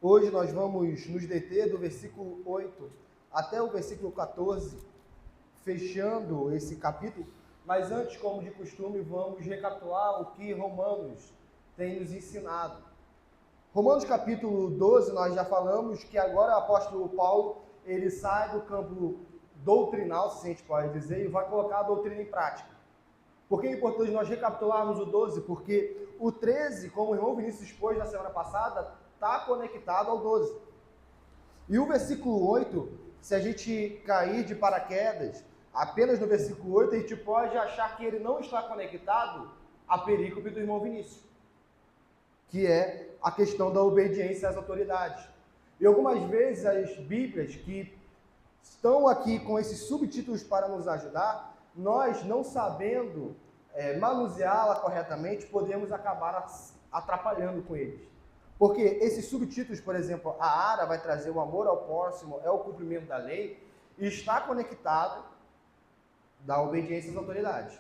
Hoje nós vamos nos deter do versículo 8 até o versículo 14, fechando esse capítulo. Mas antes, como de costume, vamos recapitular o que Romanos tem nos ensinado. Romanos capítulo 12, nós já falamos que agora o apóstolo Paulo, ele sai do campo doutrinal, se a gente pode dizer, e vai colocar a doutrina em prática. Por que é importante nós recapitularmos o 12? Porque o 13, como o irmão Vinícius expôs na semana passada, está conectado ao 12. E o versículo 8, se a gente cair de paraquedas apenas no versículo 8, a gente pode achar que ele não está conectado à perícope do irmão Vinícius, que é a questão da obediência às autoridades. E algumas vezes as Bíblias que estão aqui com esses subtítulos para nos ajudar, nós não sabendo manuseá-la corretamente, podemos acabar atrapalhando com eles. Porque esses subtítulos, por exemplo, a Ara vai trazer o amor ao próximo, é o cumprimento da lei, e está conectado da obediência às autoridades.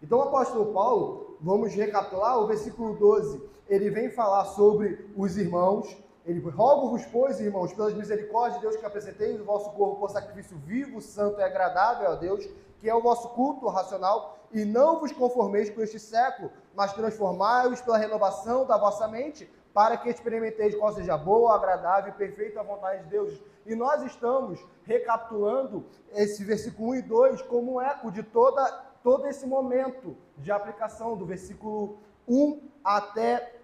Então o apóstolo Paulo, vamos recapitular, o versículo 12, ele vem falar sobre os irmãos. Ele rogo-vos, pois, irmãos, pelas misericórdias de Deus, que apresenteis o vosso corpo por sacrifício vivo, santo e agradável a Deus, que é o vosso culto racional, e não vos conformeis com este século, mas transformai-vos pela renovação da vossa mente, para que experimenteis qual seja boa, agradável e perfeita a vontade de Deus. E nós estamos recapitulando esse versículo 1 e 2 como um eco de todo esse momento de aplicação, do versículo 1 até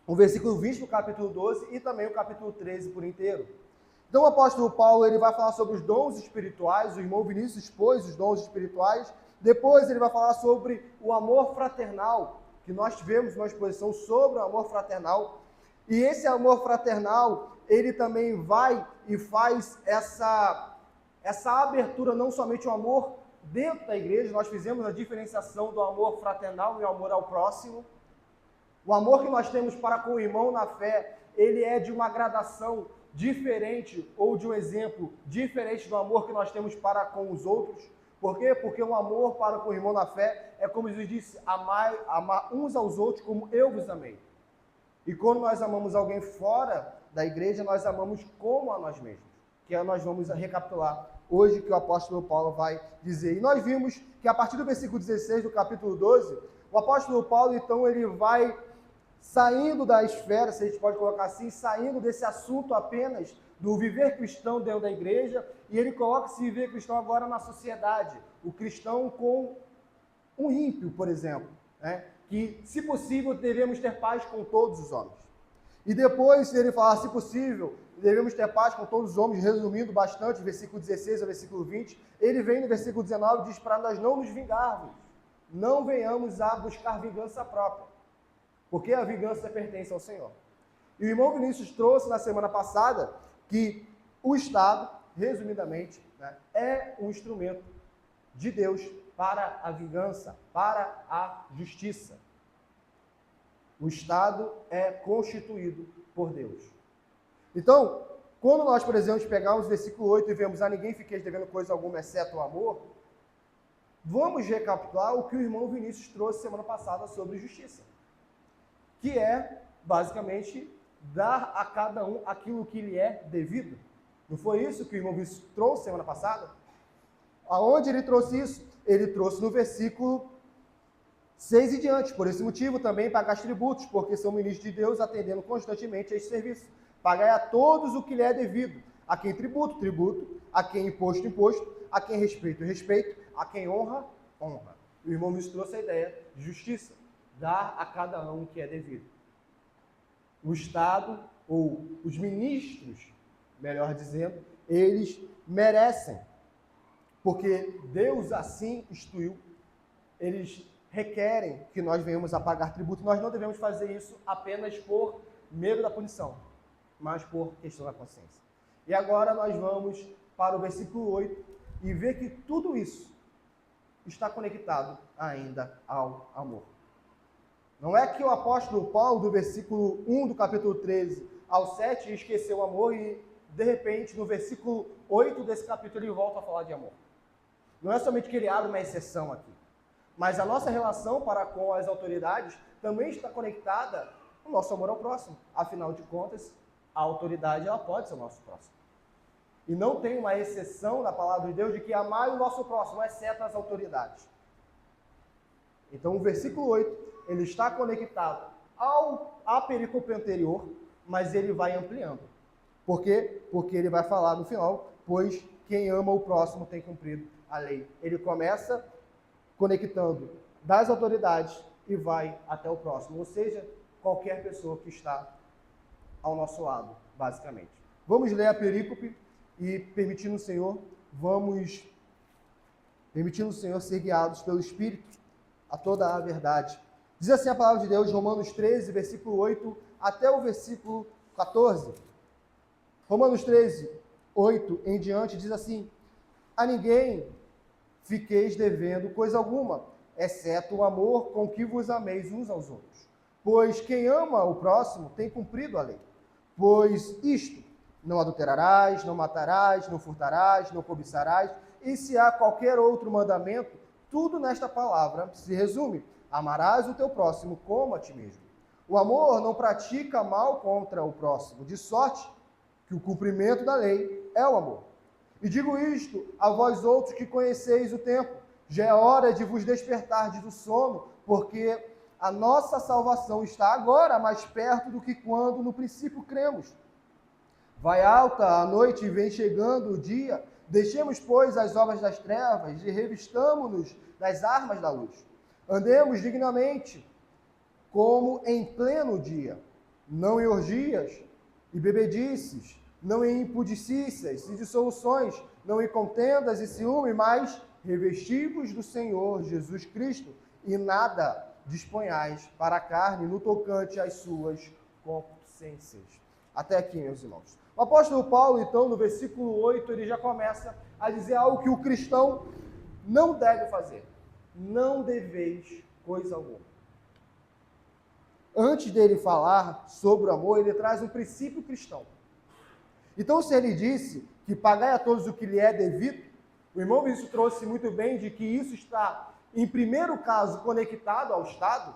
o versículo 20 do capítulo 12 e também o capítulo 13 por inteiro. Então o apóstolo Paulo, ele vai falar sobre os dons espirituais, o irmão Vinícius expôs os dons espirituais, depois ele vai falar sobre o amor fraternal, que nós tivemos uma exposição sobre o amor fraternal, e esse amor fraternal, ele também vai e faz essa abertura, não somente o amor dentro da igreja, nós fizemos a diferenciação do amor fraternal e o amor ao próximo. O amor que nós temos para com o irmão na fé, ele é de uma gradação diferente ou de um exemplo diferente do amor que nós temos para com os outros. Por quê? Porque o amor para com o irmão na fé é como Jesus disse, amar uns aos outros como eu vos amei. E quando nós amamos alguém fora da igreja, nós amamos como a nós mesmos. Que nós vamos recapitular hoje que o apóstolo Paulo vai dizer. E nós vimos que a partir do versículo 16 do capítulo 12, o apóstolo Paulo, então, ele vai saindo da esfera, se a gente pode colocar assim, saindo desse assunto apenas do viver cristão dentro da igreja, e ele coloca esse viver cristão agora na sociedade. O cristão com um ímpio, por exemplo, né? Que, se possível, devemos ter paz com todos os homens. E depois ele fala, se possível, devemos ter paz com todos os homens, resumindo bastante, versículo 16 ao versículo 20, ele vem no versículo 19 e diz para nós não nos vingarmos, não venhamos a buscar vingança própria, porque a vingança pertence ao Senhor. E o irmão Vinícius trouxe na semana passada que o Estado, resumidamente, né, é um instrumento de Deus para a vingança, para a justiça. O Estado é constituído por Deus. Então, quando nós, por exemplo, pegarmos o versículo 8 e vemos a ninguém fiqueis devendo coisa alguma, exceto o amor, vamos recapitular o que o irmão Vinícius trouxe semana passada sobre justiça, que é, basicamente, dar a cada um aquilo que lhe é devido. Não foi isso que o irmão Vinícius trouxe semana passada? Aonde ele trouxe isso? Ele trouxe no versículo 6 e diante. Por esse motivo também pagai tributos, porque são ministros de Deus, atendendo constantemente a este serviço. Pagai a todos o que lhe é devido. A quem tributo, tributo. A quem imposto, imposto. A quem respeito, respeito. A quem honra, honra. O irmão Vinícius trouxe a ideia de justiça. Dar a cada um o que é devido. O Estado, ou os ministros, melhor dizendo, eles merecem. Porque Deus assim instituiu, eles requerem que nós venhamos a pagar tributo. Nós não devemos fazer isso apenas por medo da punição, mas por questão da consciência. E agora nós vamos para o versículo 8 e ver que tudo isso está conectado ainda ao amor. Não é que o apóstolo Paulo, do versículo 1 do capítulo 13 ao 7, esqueceu o amor e, de repente, no versículo 8 desse capítulo, ele volta a falar de amor. Não é somente que ele abre uma exceção aqui, mas a nossa relação para com as autoridades também está conectada ao nosso amor ao próximo. Afinal de contas, a autoridade ela pode ser o nosso próximo. E não tem uma exceção na palavra de Deus de que amar o nosso próximo, exceto as autoridades. Então o versículo 8, ele está conectado à perícope anterior, mas ele vai ampliando. Por quê? Porque ele vai falar no final, pois quem ama o próximo tem cumprido a lei. Ele começa conectando das autoridades e vai até o próximo, ou seja, qualquer pessoa que está ao nosso lado, basicamente. Vamos ler a perícope e, permitindo o Senhor ser guiados pelo Espírito a toda a verdade. Diz assim a palavra de Deus, Romanos 13, versículo 8 até o versículo 14. Romanos 13, 8 em diante, diz assim: a ninguém fiqueis devendo coisa alguma, exceto o amor com que vos ameis uns aos outros. Pois quem ama o próximo tem cumprido a lei. Pois isto, não adulterarás, não matarás, não furtarás, não cobiçarás, e se há qualquer outro mandamento, tudo nesta palavra se resume: amarás o teu próximo como a ti mesmo. O amor não pratica mal contra o próximo, de sorte que o cumprimento da lei é o amor. E digo isto a vós outros que conheceis o tempo, já é hora de vos despertardes do sono, porque a nossa salvação está agora mais perto do que quando no princípio cremos. Vai alta a noite e vem chegando o dia, deixemos, pois, as obras das trevas e revistamo-nos das armas da luz. Andemos dignamente, como em pleno dia, não em orgias e bebedices, não em impudicícias e dissoluções, não em contendas e ciúme, mas revestivos do Senhor Jesus Cristo, e nada disponhais para a carne no tocante às suas concupiscências. Até aqui, meus irmãos. O apóstolo Paulo, então, no versículo 8, ele já começa a dizer algo que o cristão não deve fazer. Não deveis coisa alguma. Antes dele falar sobre o amor, ele traz um princípio cristão. Então, se ele disse que pagai a todos o que lhe é devido, o irmão Vinícius trouxe muito bem de que isso está, em primeiro caso, conectado ao Estado.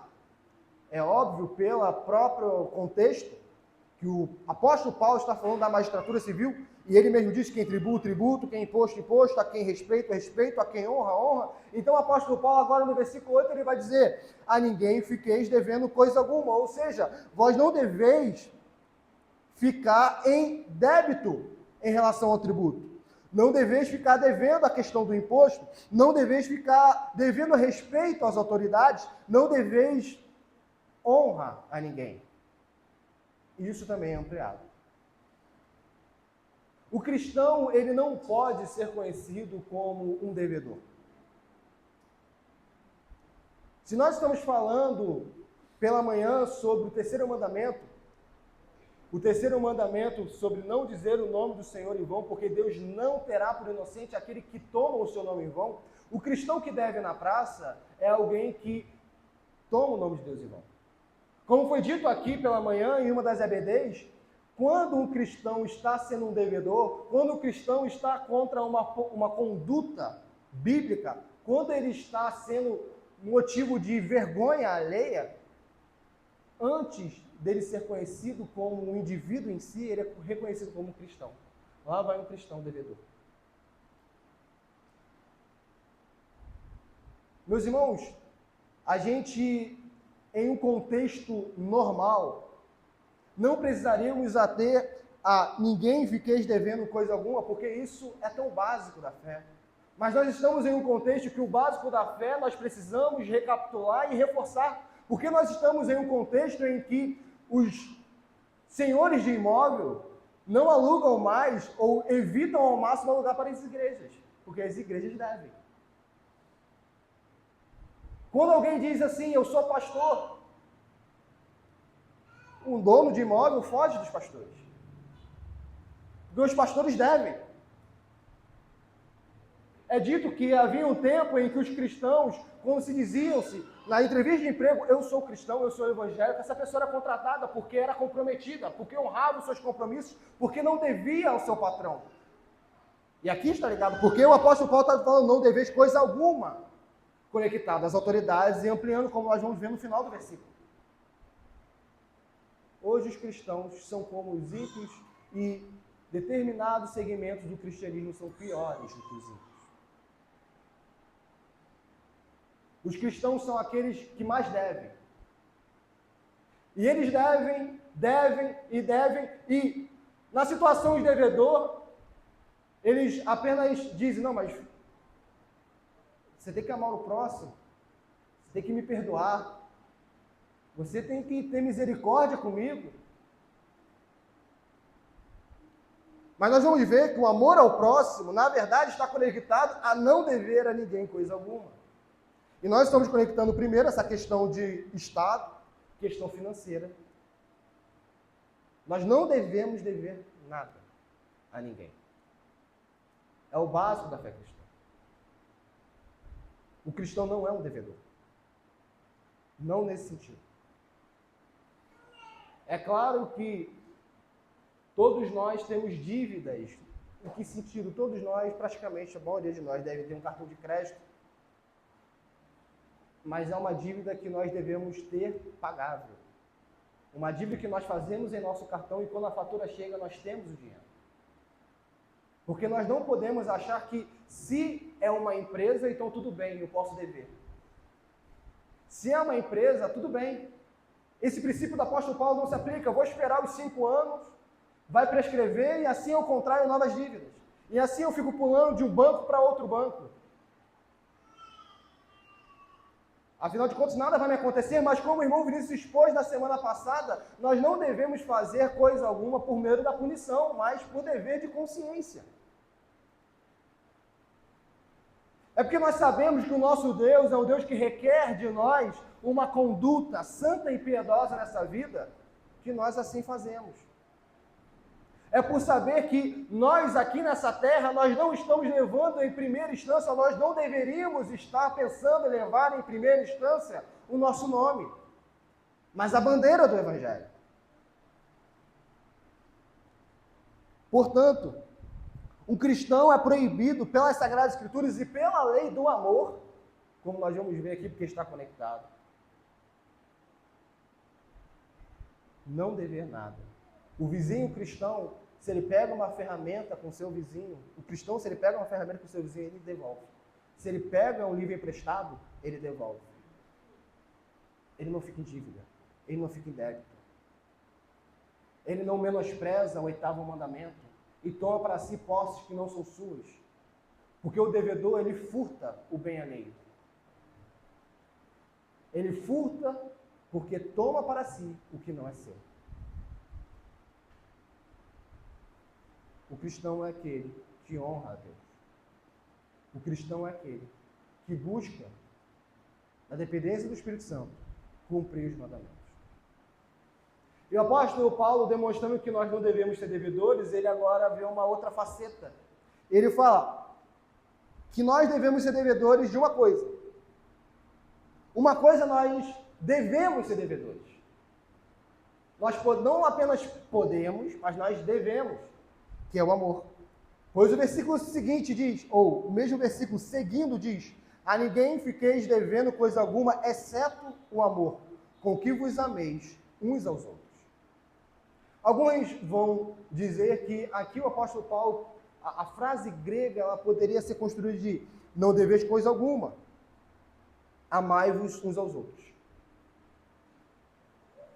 É óbvio, pelo próprio contexto, que o apóstolo Paulo está falando da magistratura civil, e ele mesmo diz que quem tributo, tributo, quem imposto, imposto, a quem respeito, respeito, a quem honra, honra. Então o apóstolo Paulo agora no versículo 8 ele vai dizer: a ninguém fiqueis devendo coisa alguma, ou seja, vós não deveis ficar em débito em relação ao tributo. Não deveis ficar devendo a questão do imposto, não deveis ficar devendo respeito às autoridades, não deveis honra a ninguém. Isso também é ampliado. O cristão, ele não pode ser conhecido como um devedor. Se nós estamos falando pela manhã sobre o terceiro mandamento sobre não dizer o nome do Senhor em vão, porque Deus não terá por inocente aquele que toma o seu nome em vão, o cristão que deve na praça é alguém que toma o nome de Deus em vão. Como foi dito aqui pela manhã em uma das EBDs, quando um cristão está sendo um devedor, quando o cristão está contra uma conduta bíblica, quando ele está sendo motivo de vergonha alheia, antes dele ser conhecido como um indivíduo em si, ele é reconhecido como um cristão. Lá vai um cristão devedor. Meus irmãos, a gente, em um contexto normal, não precisaríamos ater a ninguém fiqueis devendo coisa alguma, porque isso é tão básico da fé. Mas nós estamos em um contexto que o básico da fé nós precisamos recapitular e reforçar, porque nós estamos em um contexto em que os senhores de imóvel não alugam mais ou evitam ao máximo alugar para as igrejas, porque as igrejas devem. Quando alguém diz assim, eu sou pastor, um dono de imóvel foge dos pastores. Porque os pastores devem. É dito que havia um tempo em que os cristãos, quando se diziam-se na entrevista de emprego, eu sou cristão, eu sou evangélico, essa pessoa era contratada porque era comprometida, porque honrava os seus compromissos, porque não devia ao seu patrão. E aqui está ligado, porque o apóstolo Paulo está falando, não deveis coisa alguma, conectado às autoridades e ampliando, como nós vamos ver no final do versículo. hoje os cristãos são como os ímpios e determinados segmentos do cristianismo são piores do que os ímpios. Os cristãos são aqueles que mais devem. E eles devem, e na situação de devedor, eles apenas dizem, não, mas você tem que amar o próximo, você tem que me perdoar, você tem que ter misericórdia comigo. Mas nós vamos ver que o amor ao próximo, na verdade, está conectado a não dever a ninguém coisa alguma. E nós estamos conectando primeiro essa questão de Estado, questão financeira. Nós não devemos dever nada a ninguém. É o básico da fé cristã. O cristão não é um devedor. Não nesse sentido. É claro que todos nós temos dívidas. Em que sentido? Todos nós, praticamente a maioria de nós, deve ter um cartão de crédito. Mas é uma dívida que nós devemos ter pagável. Uma dívida que nós fazemos em nosso cartão e quando a fatura chega, nós temos o dinheiro. Porque nós não podemos achar que se é uma empresa, então tudo bem, eu posso dever. Se é uma empresa, tudo bem. Esse princípio do apóstolo Paulo não se aplica. Eu vou esperar os 5 anos, vai prescrever e assim eu contraio novas dívidas. E assim eu fico pulando de um banco para outro banco. Afinal de contas, nada vai me acontecer, mas como o irmão Vinícius expôs na semana passada, nós não devemos fazer coisa alguma por medo da punição, mas por dever de consciência. É porque nós sabemos que o nosso Deus é um Deus que requer de nós uma conduta santa e piedosa nessa vida, que nós assim fazemos. É por saber que nós aqui nessa terra, nós não estamos levando em primeira instância, nós não deveríamos estar pensando em levar em primeira instância o nosso nome, mas a bandeira do Evangelho. Portanto, um cristão é proibido pelas Sagradas Escrituras e pela lei do amor, como nós vamos ver aqui porque está conectado, não dever nada. O vizinho cristão, se ele pega uma ferramenta com seu vizinho, o cristão, se ele pega uma ferramenta com seu vizinho, ele devolve. Se ele pega um livro emprestado, ele devolve. Ele não fica em dívida, ele não fica em débito. Ele não menospreza o 8º mandamento e toma para si posses que não são suas. Porque o devedor, ele furta o bem alheio. Ele furta porque toma para si o que não é seu. O cristão é aquele que honra a Deus. O cristão é aquele que busca, na dependência do Espírito Santo, cumprir os mandamentos. E o apóstolo Paulo, demonstrando que nós não devemos ser devedores, ele agora vê uma outra faceta. Ele fala que nós devemos ser devedores de uma coisa. Uma coisa nós devemos ser devedores. Nós não apenas podemos, mas nós devemos, que é o amor. Pois o versículo seguinte diz, ou o mesmo versículo seguindo diz, a ninguém fiqueis devendo coisa alguma, exceto o amor, com que vos ameis uns aos outros. Alguns vão dizer que aqui o apóstolo Paulo, a frase grega, ela poderia ser construída de não deveis coisa alguma, amai-vos uns aos outros.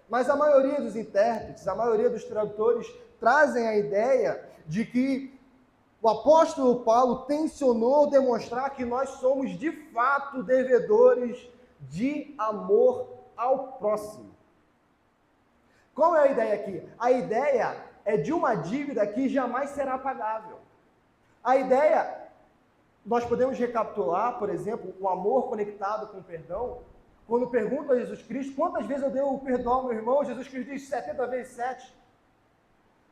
Mas a maioria dos intérpretes, a maioria dos tradutores, trazem a ideia de que o apóstolo Paulo tensionou demonstrar que nós somos de fato devedores de amor ao próximo. Qual é a ideia aqui? A ideia é de uma dívida que jamais será pagável. A ideia, nós podemos recapitular, por exemplo, o amor conectado com o perdão. Quando pergunta a Jesus Cristo, quantas vezes eu devo perdão ao meu irmão? Jesus Cristo diz 70 vezes 7.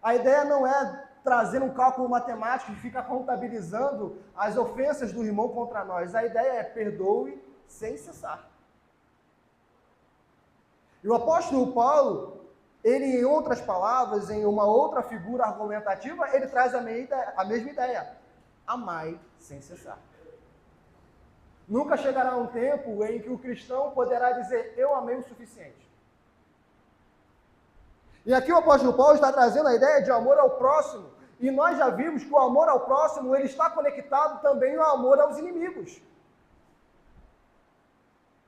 A ideia não é trazer um cálculo matemático que fica contabilizando as ofensas do irmão contra nós. A ideia é perdoe sem cessar. E o apóstolo Paulo, ele, em outras palavras, em uma outra figura argumentativa, ele traz a mesma ideia. Amai sem cessar. Nunca chegará um tempo em que o cristão poderá dizer, eu amei o suficiente. E aqui o apóstolo Paulo está trazendo a ideia de amor ao próximo. E nós já vimos que o amor ao próximo, ele está conectado também ao amor aos inimigos.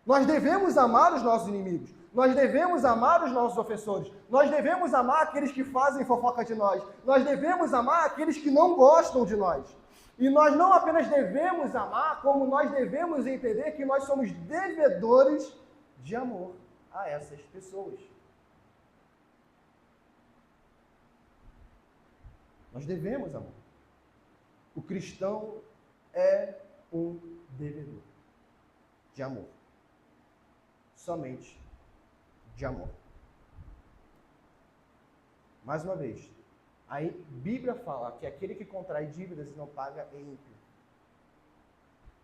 Nós devemos amar os nossos inimigos. Nós devemos amar os nossos ofensores. Nós devemos amar aqueles que fazem fofoca de nós. Nós devemos amar aqueles que não gostam de nós. E nós não apenas devemos amar, como nós devemos entender que nós somos devedores de amor a essas pessoas. Nós devemos amar. O cristão é um devedor de amor. Somente de amor. Mais uma vez, a Bíblia fala que aquele que contrai dívidas e não paga é ímpio.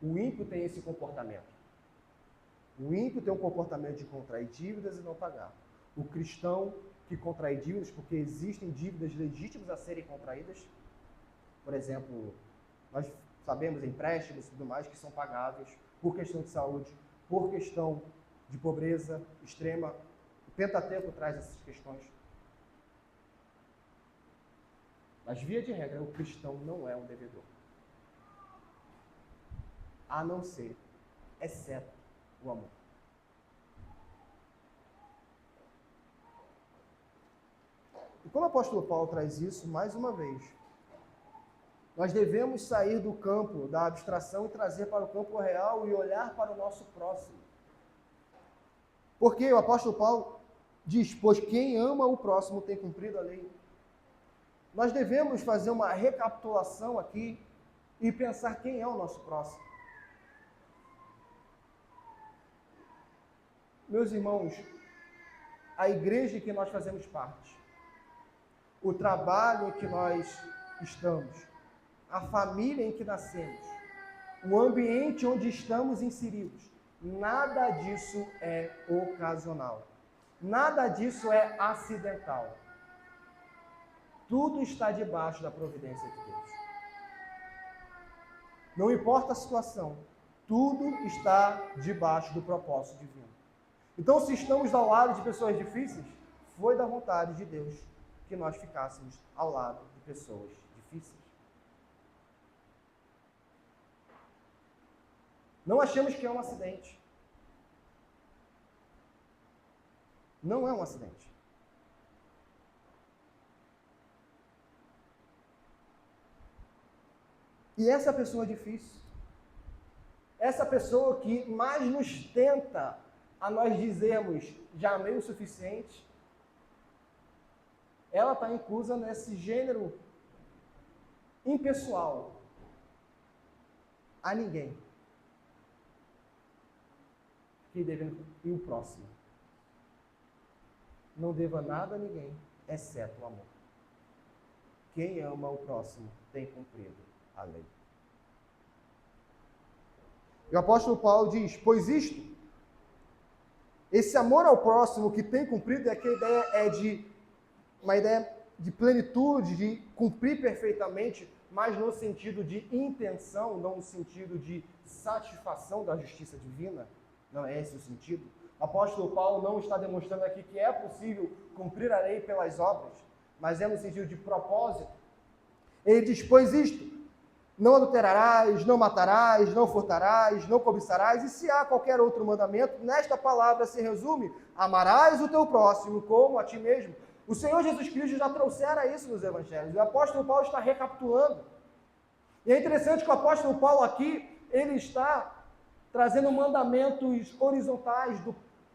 O ímpio tem esse comportamento. O ímpio tem um comportamento de contrair dívidas e não pagar. O cristão que contrai dívidas, porque existem dívidas legítimas a serem contraídas, por exemplo, nós sabemos empréstimos e tudo mais que são pagáveis por questão de saúde, por questão de pobreza extrema. O Pentateuco traz essas questões. Mas, via de regra, o cristão não é um devedor. A não ser, exceto o amor. E quando o apóstolo Paulo traz isso, mais uma vez, nós devemos sair do campo da abstração e trazer para o campo real e olhar para o nosso próximo. Porque o apóstolo Paulo diz, pois quem ama o próximo tem cumprido a lei. Nós devemos fazer uma recapitulação aqui e pensar quem é o nosso próximo. Meus irmãos, a igreja em que nós fazemos parte, o trabalho em que nós estamos, a família em que nascemos, o ambiente onde estamos inseridos, nada disso é ocasional. Nada disso é acidental. Tudo está debaixo da providência de Deus. Não importa a situação, tudo está debaixo do propósito divino. Então, se estamos ao lado de pessoas difíceis, foi da vontade de Deus que nós ficássemos ao lado de pessoas difíceis. Não achemos que é um acidente. Não é um acidente. E essa pessoa difícil, essa pessoa que mais nos tenta a nós dizermos já amei o suficiente, ela está inclusa nesse gênero impessoal. A ninguém. Que deve ir o próximo. Não deva nada a ninguém, exceto o amor. Quem ama o próximo tem cumprido a lei. E o apóstolo Paulo diz, pois isto, esse amor ao próximo que tem cumprido, é que a ideia é de uma ideia de plenitude, de cumprir perfeitamente, mas no sentido de intenção, não no sentido de satisfação da justiça divina. Não é esse o sentido. O apóstolo Paulo não está demonstrando aqui que é possível cumprir a lei pelas obras, mas é no sentido de propósito. Ele diz, pois isto, não adulterarás, não matarás, não furtarás, não cobiçarás, e se há qualquer outro mandamento, nesta palavra se resume, amarás o teu próximo como a ti mesmo. O Senhor Jesus Cristo já trouxera isso nos evangelhos, o apóstolo Paulo está recapitulando. E é interessante que o apóstolo Paulo aqui, ele está trazendo mandamentos horizontais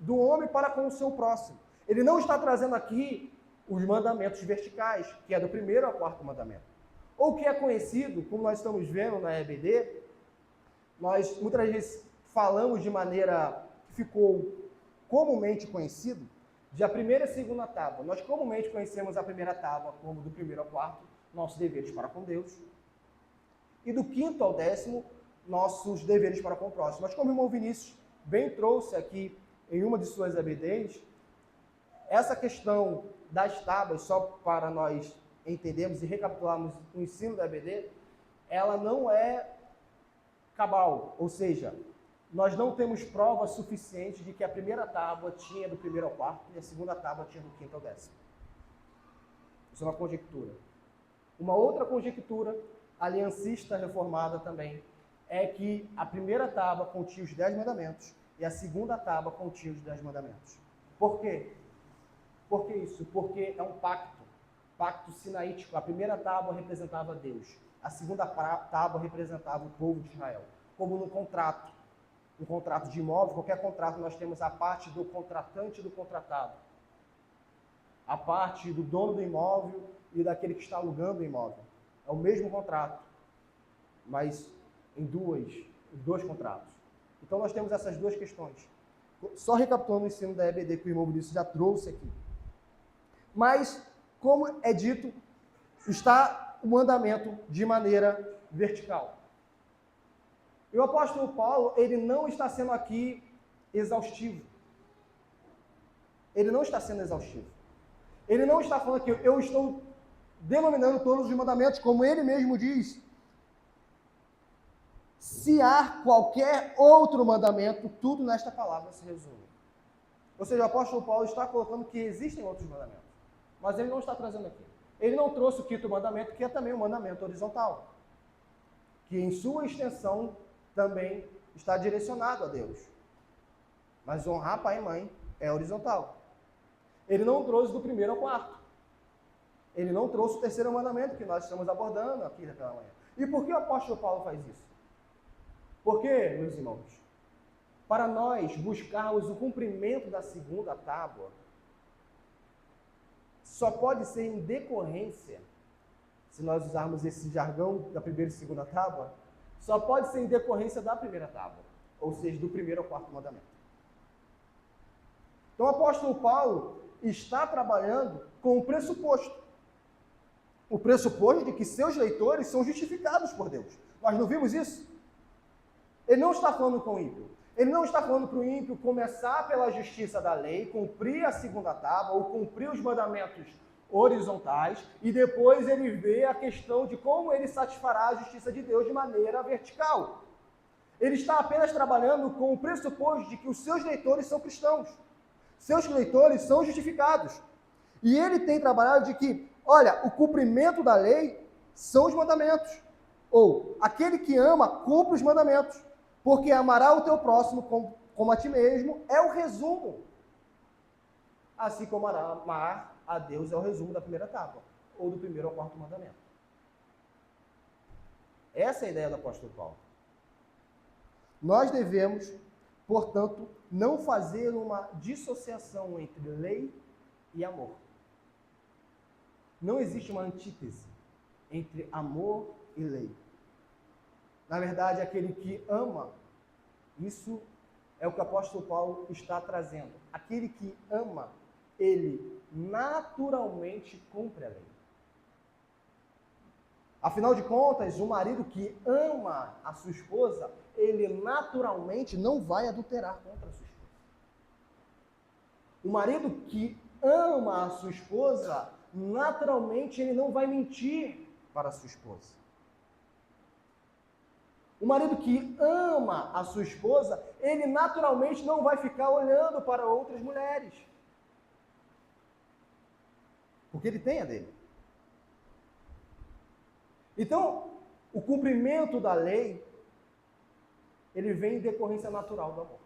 do homem para com o seu próximo. Ele não está trazendo aqui os mandamentos verticais, que é do primeiro ao quarto mandamento. Ou que é conhecido, como nós estamos vendo na EBD, nós muitas vezes falamos de maneira que ficou comumente conhecido, de a primeira e a segunda tábua. Nós comumente conhecemos a primeira tábua como do primeiro ao quarto, nossos deveres para com Deus. E do quinto ao décimo, nossos deveres para com o próximo. Mas como o irmão Vinícius bem trouxe aqui em uma de suas EBDs, essa questão das tábuas, só para nós entendermos e recapitularmos o ensino da EBD, ela não é cabal, ou seja, nós não temos provas suficientes de que a primeira tábua tinha do primeiro ao quarto e a segunda tábua tinha do quinto ao décimo. Isso é uma conjectura. Uma outra conjectura, aliancista reformada também, é que a primeira tábua continha os 10 mandamentos e a segunda tábua continha os 10 mandamentos. Por quê? Por que isso? Porque é um pacto sinaítico. A primeira tábua representava Deus, a segunda tábua representava o povo de Israel. Como no contrato, um contrato de imóvel, qualquer contrato, nós temos a parte do contratante e do contratado. A parte do dono do imóvel e daquele que está alugando o imóvel. É o mesmo contrato, mas em dois contratos. Então nós temos essas duas questões. Só recapitulando o ensino da EBD que o irmão Vinícius já trouxe aqui. Mas, como é dito, está o mandamento de maneira vertical. E o apóstolo Paulo, ele não está sendo aqui exaustivo. Ele não está sendo exaustivo. Ele não está falando que eu estou denominando todos os mandamentos, como ele mesmo diz. Se há qualquer outro mandamento, tudo nesta palavra se resume. Ou seja, o apóstolo Paulo está colocando que existem outros mandamentos, mas ele não está trazendo aqui. Ele não trouxe o quinto mandamento, que é também um mandamento horizontal, que em sua extensão também está direcionado a Deus. Mas honrar pai e mãe é horizontal. Ele não trouxe do primeiro ao quarto. Ele não trouxe o terceiro mandamento que nós estamos abordando aqui naquela manhã. E por que o apóstolo Paulo faz isso? Porque, meus irmãos, para nós buscarmos o cumprimento da segunda tábua, só pode ser em decorrência, se nós usarmos esse jargão da primeira e segunda tábua, só pode ser em decorrência da primeira tábua, ou seja, do primeiro ao quarto mandamento. Então o apóstolo Paulo está trabalhando com o pressuposto de que seus leitores são justificados por Deus. Nós não vimos isso? Ele não está falando com o ímpio. Ele não está falando para o ímpio começar pela justiça da lei, cumprir a segunda tábua, ou cumprir os mandamentos horizontais, e depois ele vê a questão de como ele satisfará a justiça de Deus de maneira vertical. Ele está apenas trabalhando com o pressuposto de que os seus leitores são cristãos. Seus leitores são justificados. E ele tem trabalhado de que, olha, o cumprimento da lei são os mandamentos. Ou, aquele que ama, cumpre os mandamentos. Porque amará o teu próximo como a ti mesmo é o resumo. Assim como amar a Deus é o resumo da primeira tábua, ou do primeiro ao quarto mandamento. Essa é a ideia do apóstolo Paulo. Nós devemos, portanto, não fazer uma dissociação entre lei e amor. Não existe uma antítese entre amor e lei. Na verdade, aquele que ama, isso é o que o apóstolo Paulo está trazendo. Aquele que ama, ele naturalmente cumpre a lei. Afinal de contas, o marido que ama a sua esposa, ele naturalmente não vai adulterar contra a sua esposa. O marido que ama a sua esposa, naturalmente ele não vai mentir para a sua esposa. O marido que ama a sua esposa, ele naturalmente não vai ficar olhando para outras mulheres. Porque ele tem a dele. Então, o cumprimento da lei, ele vem em decorrência natural do amor.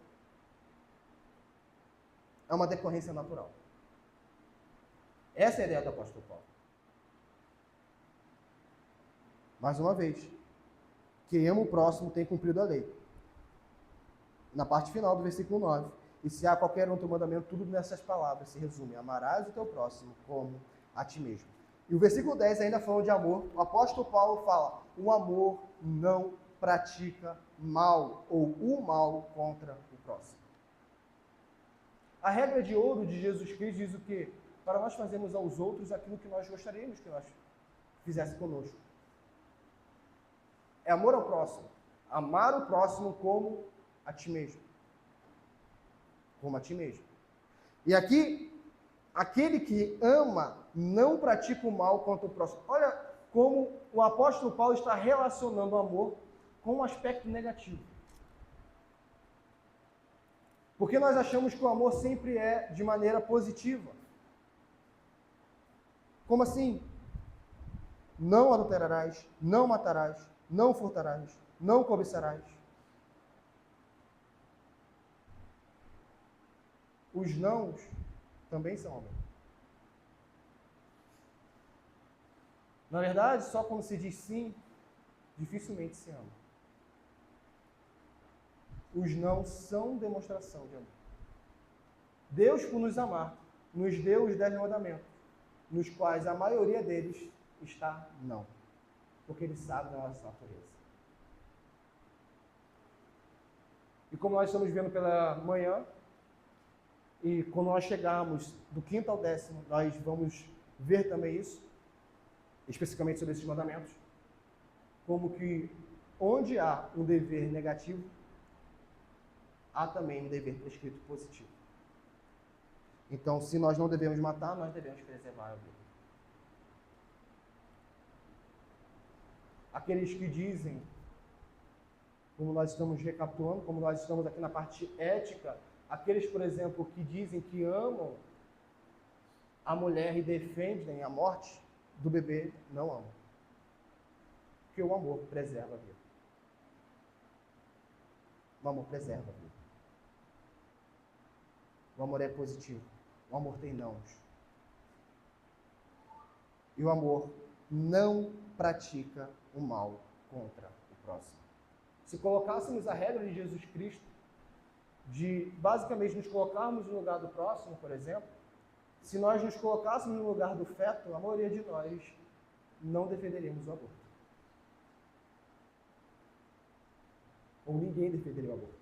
É uma decorrência natural. Essa é a ideia do apóstolo Paulo. Mais uma vez, quem ama o próximo tem cumprido a lei. Na parte final do versículo 9. E se há qualquer outro mandamento, tudo nessas palavras se resume. Amarás o teu próximo como a ti mesmo. E o versículo 10, ainda falando de amor, o apóstolo Paulo fala: o amor não pratica mal, ou o mal contra o próximo. A regra de ouro de Jesus Cristo diz o quê? Para nós fazermos aos outros aquilo que nós gostaríamos que nós fizesse conosco. É amor ao próximo. Amar o próximo como a ti mesmo. Como a ti mesmo. E aqui, aquele que ama não pratica o mal contra o próximo. Olha como o apóstolo Paulo está relacionando o amor com um aspecto negativo. Porque nós achamos que o amor sempre é de maneira positiva. Como assim? Não adulterarás, não matarás, não furtarás, não cobiçarás. Os nãos também são amor. Na verdade, só quando se diz sim, dificilmente se ama. Os não são demonstração de amor. Deus, por nos amar, nos deu os 10 mandamentos, nos quais a maioria deles está não, porque Ele sabe da nossa natureza. E como nós estamos vendo pela manhã, e quando nós chegarmos do 5º ao 10º, nós vamos ver também isso, especificamente sobre esses mandamentos, como que onde há um dever negativo, há também um dever prescrito positivo. Então, se nós não devemos matar, nós devemos preservar a vida. Aqueles que dizem, como nós estamos recapitulando, como nós estamos aqui na parte ética, aqueles, por exemplo, que dizem que amam a mulher e defendem a morte do bebê, não amam. Porque o amor preserva a vida. O amor preserva a vida. O amor é positivo. O amor tem nãos. E o amor não pratica o mal contra o próximo. Se colocássemos a regra de Jesus Cristo, de basicamente nos colocarmos no lugar do próximo, por exemplo, se nós nos colocássemos no lugar do feto, a maioria de nós não defenderíamos o aborto. Ou ninguém defenderia o aborto.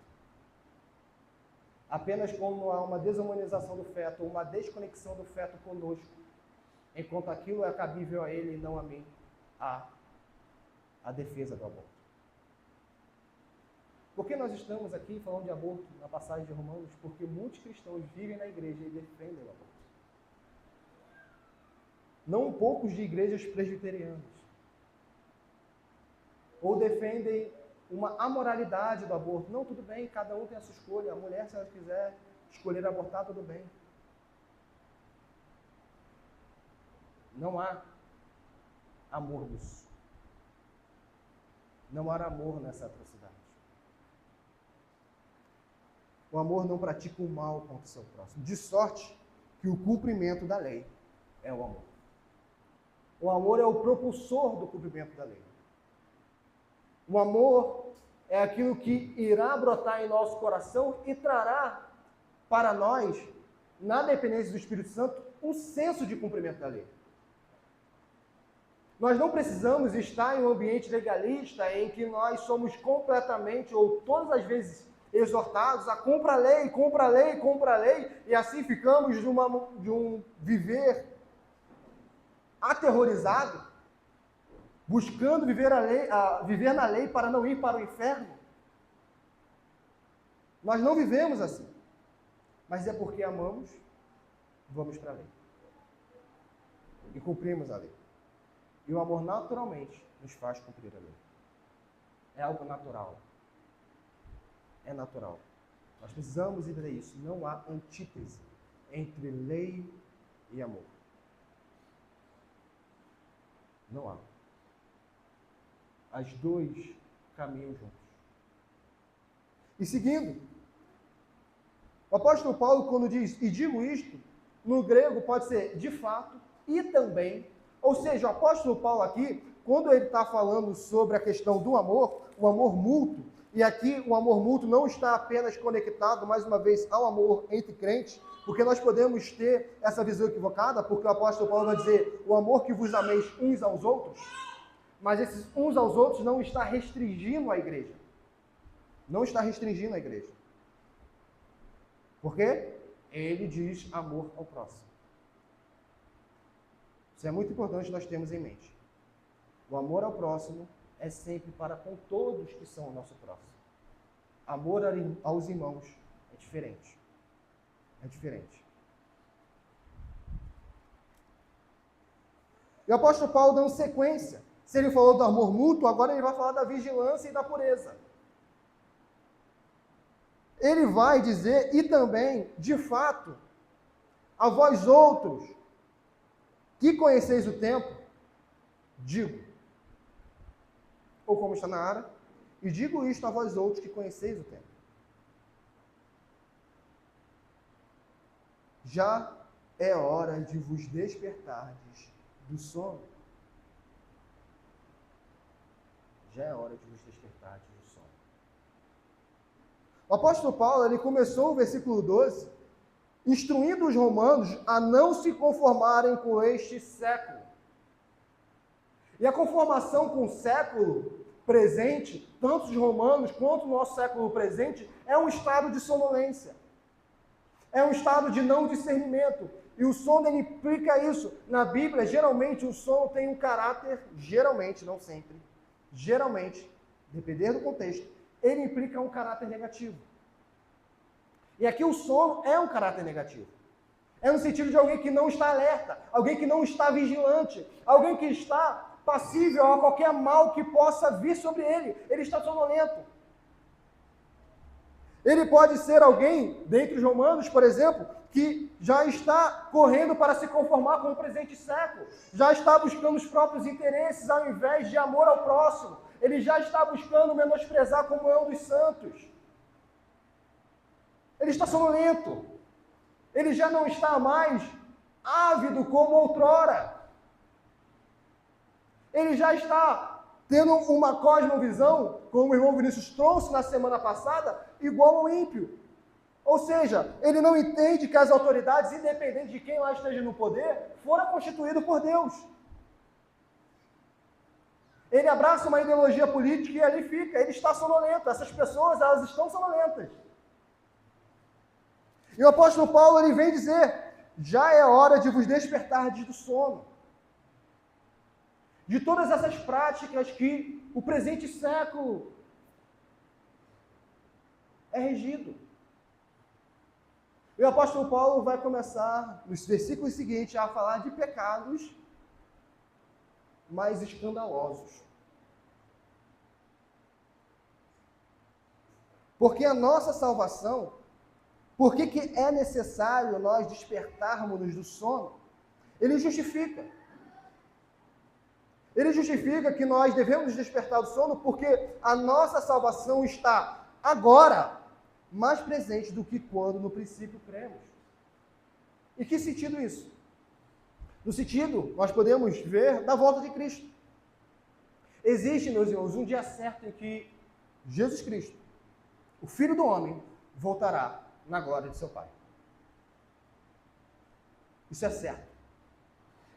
Apenas quando há uma desumanização do feto, ou uma desconexão do feto conosco, enquanto aquilo é cabível a ele e não a mim, há a defesa do aborto. Por que nós estamos aqui falando de aborto na passagem de Romanos? Porque muitos cristãos vivem na igreja e defendem o aborto. Não poucos de igrejas presbiterianas. Ou defendem uma amoralidade do aborto. Não, tudo bem, cada um tem a sua escolha. A mulher, se ela quiser escolher abortar, tudo bem. Não há amor nisso. Não há amor nessa atrocidade. O amor não pratica o mal contra o seu próximo. De sorte que o cumprimento da lei é o amor. O amor é o propulsor do cumprimento da lei. O amor é aquilo que irá brotar em nosso coração e trará para nós, na dependência do Espírito Santo, um senso de cumprimento da lei. Nós não precisamos estar em um ambiente legalista em que nós somos completamente ou todas as vezes exortados a cumpra a lei, cumpra a lei, cumpra a lei, e assim ficamos de um viver aterrorizado, buscando viver viver na lei para não ir para o inferno. Nós não vivemos assim. Mas é porque amamos, vamos para a lei. E cumprimos a lei. E o amor naturalmente nos faz cumprir a lei. É algo natural. É natural. Nós precisamos entender isso. Não há antítese entre lei e amor. Não há. As dois caminham juntos. E seguindo, o apóstolo Paulo, quando diz, e digo isto, no grego pode ser de fato e também. Ou seja, o apóstolo Paulo aqui, quando ele está falando sobre a questão do amor, o amor mútuo, e aqui o amor mútuo não está apenas conectado, mais uma vez, ao amor entre crentes, porque nós podemos ter essa visão equivocada, porque o apóstolo Paulo vai dizer, o amor que vos ameis uns aos outros, mas esses uns aos outros não está restringindo a igreja. Não está restringindo a igreja. Por quê? Ele diz amor ao próximo. Isso é muito importante nós termos em mente. O amor ao próximo é sempre para com todos que são o nosso próximo. Amor aos irmãos é diferente. É diferente. E o apóstolo Paulo dando sequência. Se ele falou do amor mútuo, agora ele vai falar da vigilância e da pureza. Ele vai dizer, e também, de fato, a vós outros, que conheceis o tempo, digo, ou como está na área, e digo isto a vós outros que conheceis o tempo. Já é hora de vos despertardes do sono. Já é hora de vos despertardes do sono. O apóstolo Paulo, ele começou o versículo 12, instruindo os romanos a não se conformarem com este século. E a conformação com o século presente, tanto os romanos quanto o nosso século presente, é um estado de sonolência. É um estado de não discernimento. E o sono, ele implica isso. Na Bíblia, geralmente, o sono tem um caráter, geralmente, não sempre, geralmente, dependendo do contexto, ele implica um caráter negativo. E aqui o sono é um caráter negativo. É no sentido de alguém que não está alerta, alguém que não está vigilante, alguém que está passível a qualquer mal que possa vir sobre ele. Ele está sonolento. Ele pode ser alguém, dentre os romanos, por exemplo, que já está correndo para se conformar com o presente século, já está buscando os próprios interesses ao invés de amor ao próximo. Ele já está buscando menosprezar a comunhão dos santos. Ele está sonolento. Ele já não está mais ávido como outrora. Ele já está tendo uma cosmovisão, como o irmão Vinícius trouxe na semana passada, igual ao ímpio. Ou seja, ele não entende que as autoridades, independente de quem lá esteja no poder, foram constituídas por Deus. Ele abraça uma ideologia política e ali fica. Ele está sonolento. Essas pessoas, elas estão sonolentas. E o apóstolo Paulo, ele vem dizer, já é hora de vos despertardes do sono. De todas essas práticas que o presente século é regido. E o apóstolo Paulo vai começar, nos versículos seguintes, a falar de pecados mais escandalosos. Porque a nossa salvação, por que é necessário nós despertarmos do sono? Ele justifica. Ele justifica que nós devemos despertar do sono porque a nossa salvação está agora mais presente do que quando no princípio cremos. E que sentido isso? No sentido, nós podemos ver, da volta de Cristo. Existe, meus irmãos, um dia certo em que Jesus Cristo, o Filho do Homem, voltará na glória de seu Pai. Isso é certo.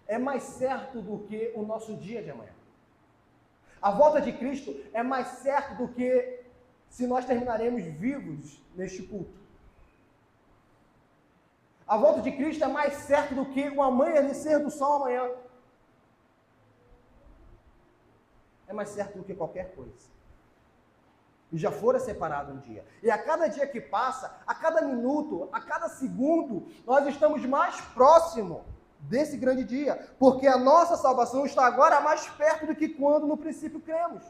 É mais certo do que o nosso dia de amanhã. A volta de Cristo é mais certo do que se nós terminaremos vivos neste culto. A volta de Cristo é mais certo do que o amanhecer do sol amanhã. É mais certo do que qualquer coisa. E já fora separado um dia. E a cada dia que passa, a cada minuto, a cada segundo, nós estamos mais próximos desse grande dia, porque a nossa salvação está agora mais perto do que quando no princípio cremos.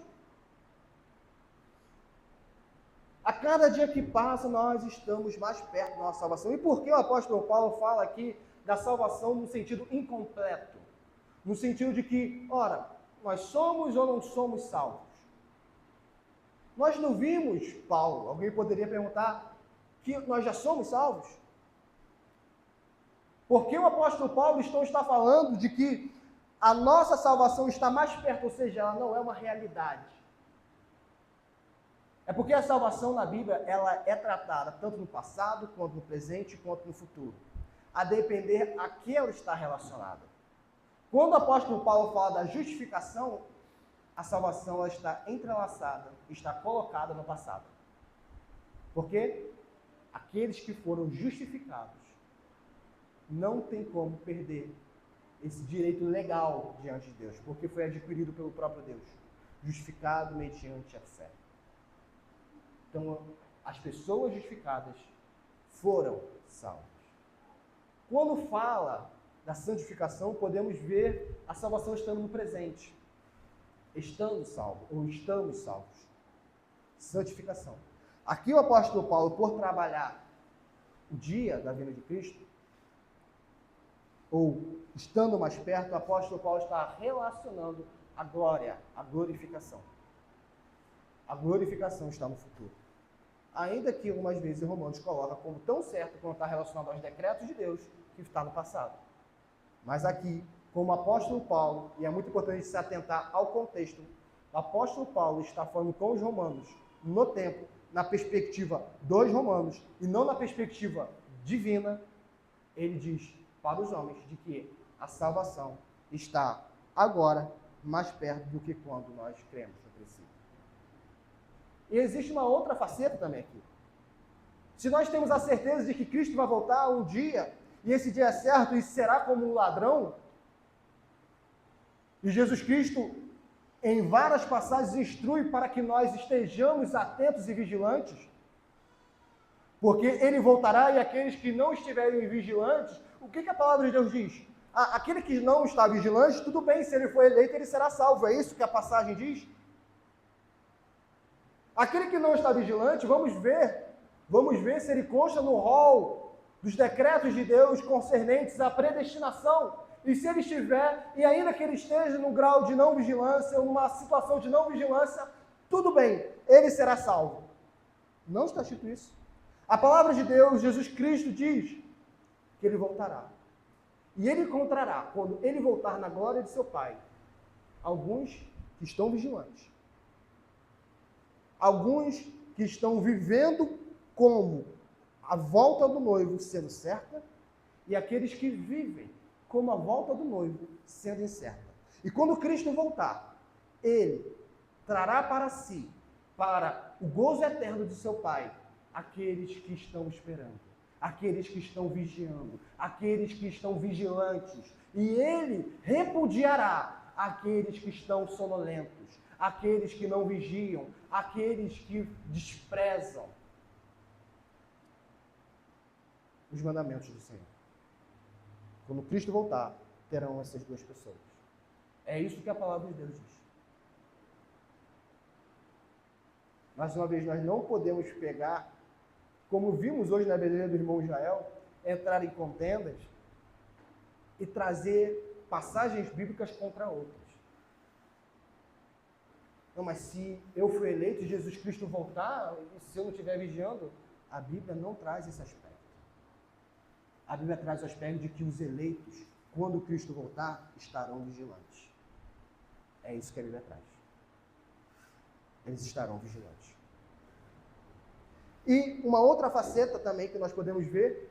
A cada dia que passa, nós estamos mais perto da nossa salvação. E por que o apóstolo Paulo fala aqui da salvação no sentido incompleto? No sentido de que, ora, nós somos ou não somos salvos? Nós não vimos, Paulo, alguém poderia perguntar, que nós já somos salvos? Porque o apóstolo Paulo está falando de que a nossa salvação está mais perto, ou seja, ela não é uma realidade. É porque a salvação na Bíblia, ela é tratada tanto no passado, quanto no presente, quanto no futuro. A depender a que ela está relacionada. Quando o apóstolo Paulo fala da justificação, a salvação ela está entrelaçada, está colocada no passado. Porque aqueles que foram justificados não tem como perder esse direito legal diante de Deus, porque foi adquirido pelo próprio Deus, justificado mediante a fé. Então, as pessoas justificadas foram salvas. Quando fala da santificação, podemos ver a salvação estando no presente, estando salvo, ou estamos salvos. Santificação. Aqui o apóstolo Paulo, por trabalhar o dia da vinda de Cristo, ou estando mais perto, o apóstolo Paulo está relacionando a glória, a glorificação. A glorificação está no futuro. Ainda que algumas vezes Romanos coloca como tão certo quando está relacionado aos decretos de Deus, que está no passado. Mas aqui, como o apóstolo Paulo, e é muito importante se atentar ao contexto, o apóstolo Paulo está falando com os romanos no tempo, na perspectiva dos romanos, e não na perspectiva divina. Ele diz para os homens de que a salvação está agora mais perto do que quando nós cremos no princípio. E existe uma outra faceta também aqui. Se nós temos a certeza de que Cristo vai voltar um dia, e esse dia é certo e será como um ladrão, e Jesus Cristo, em várias passagens, instrui para que nós estejamos atentos e vigilantes, porque ele voltará e aqueles que não estiverem vigilantes, o que a palavra de Deus diz? Aquele que não está vigilante, tudo bem, se ele for eleito, ele será salvo. É isso que a passagem diz? Aquele que não está vigilante, vamos ver se ele consta no rol dos decretos de Deus concernentes à predestinação. E se ele estiver, e ainda que ele esteja no grau de não vigilância, ou numa situação de não vigilância, tudo bem, ele será salvo. Não está escrito isso. A palavra de Deus, Jesus Cristo, diz que ele voltará. E ele encontrará, quando ele voltar na glória de seu Pai, alguns que estão vigilantes. Alguns que estão vivendo como a volta do noivo sendo certa, e aqueles que vivem como a volta do noivo sendo incerta. E quando Cristo voltar, ele trará para si, para o gozo eterno de seu Pai, aqueles que estão esperando, aqueles que estão vigiando, aqueles que estão vigilantes. E ele repudiará aqueles que estão sonolentos, aqueles que não vigiam, aqueles que desprezam os mandamentos do Senhor. Quando Cristo voltar, terão essas duas pessoas. É isso que a palavra de Deus diz. Mais uma vez, nós não podemos pegar, como vimos hoje na beleza do irmão Israel, entrar em contendas e trazer passagens bíblicas contra outras. Não, mas se eu for eleito e Jesus Cristo voltar, e se eu não estiver vigiando, a Bíblia não traz esse aspecto. A Bíblia traz o aspecto de que os eleitos, quando Cristo voltar, estarão vigilantes. É isso que a Bíblia traz. Eles estarão vigilantes. E uma outra faceta também que nós podemos ver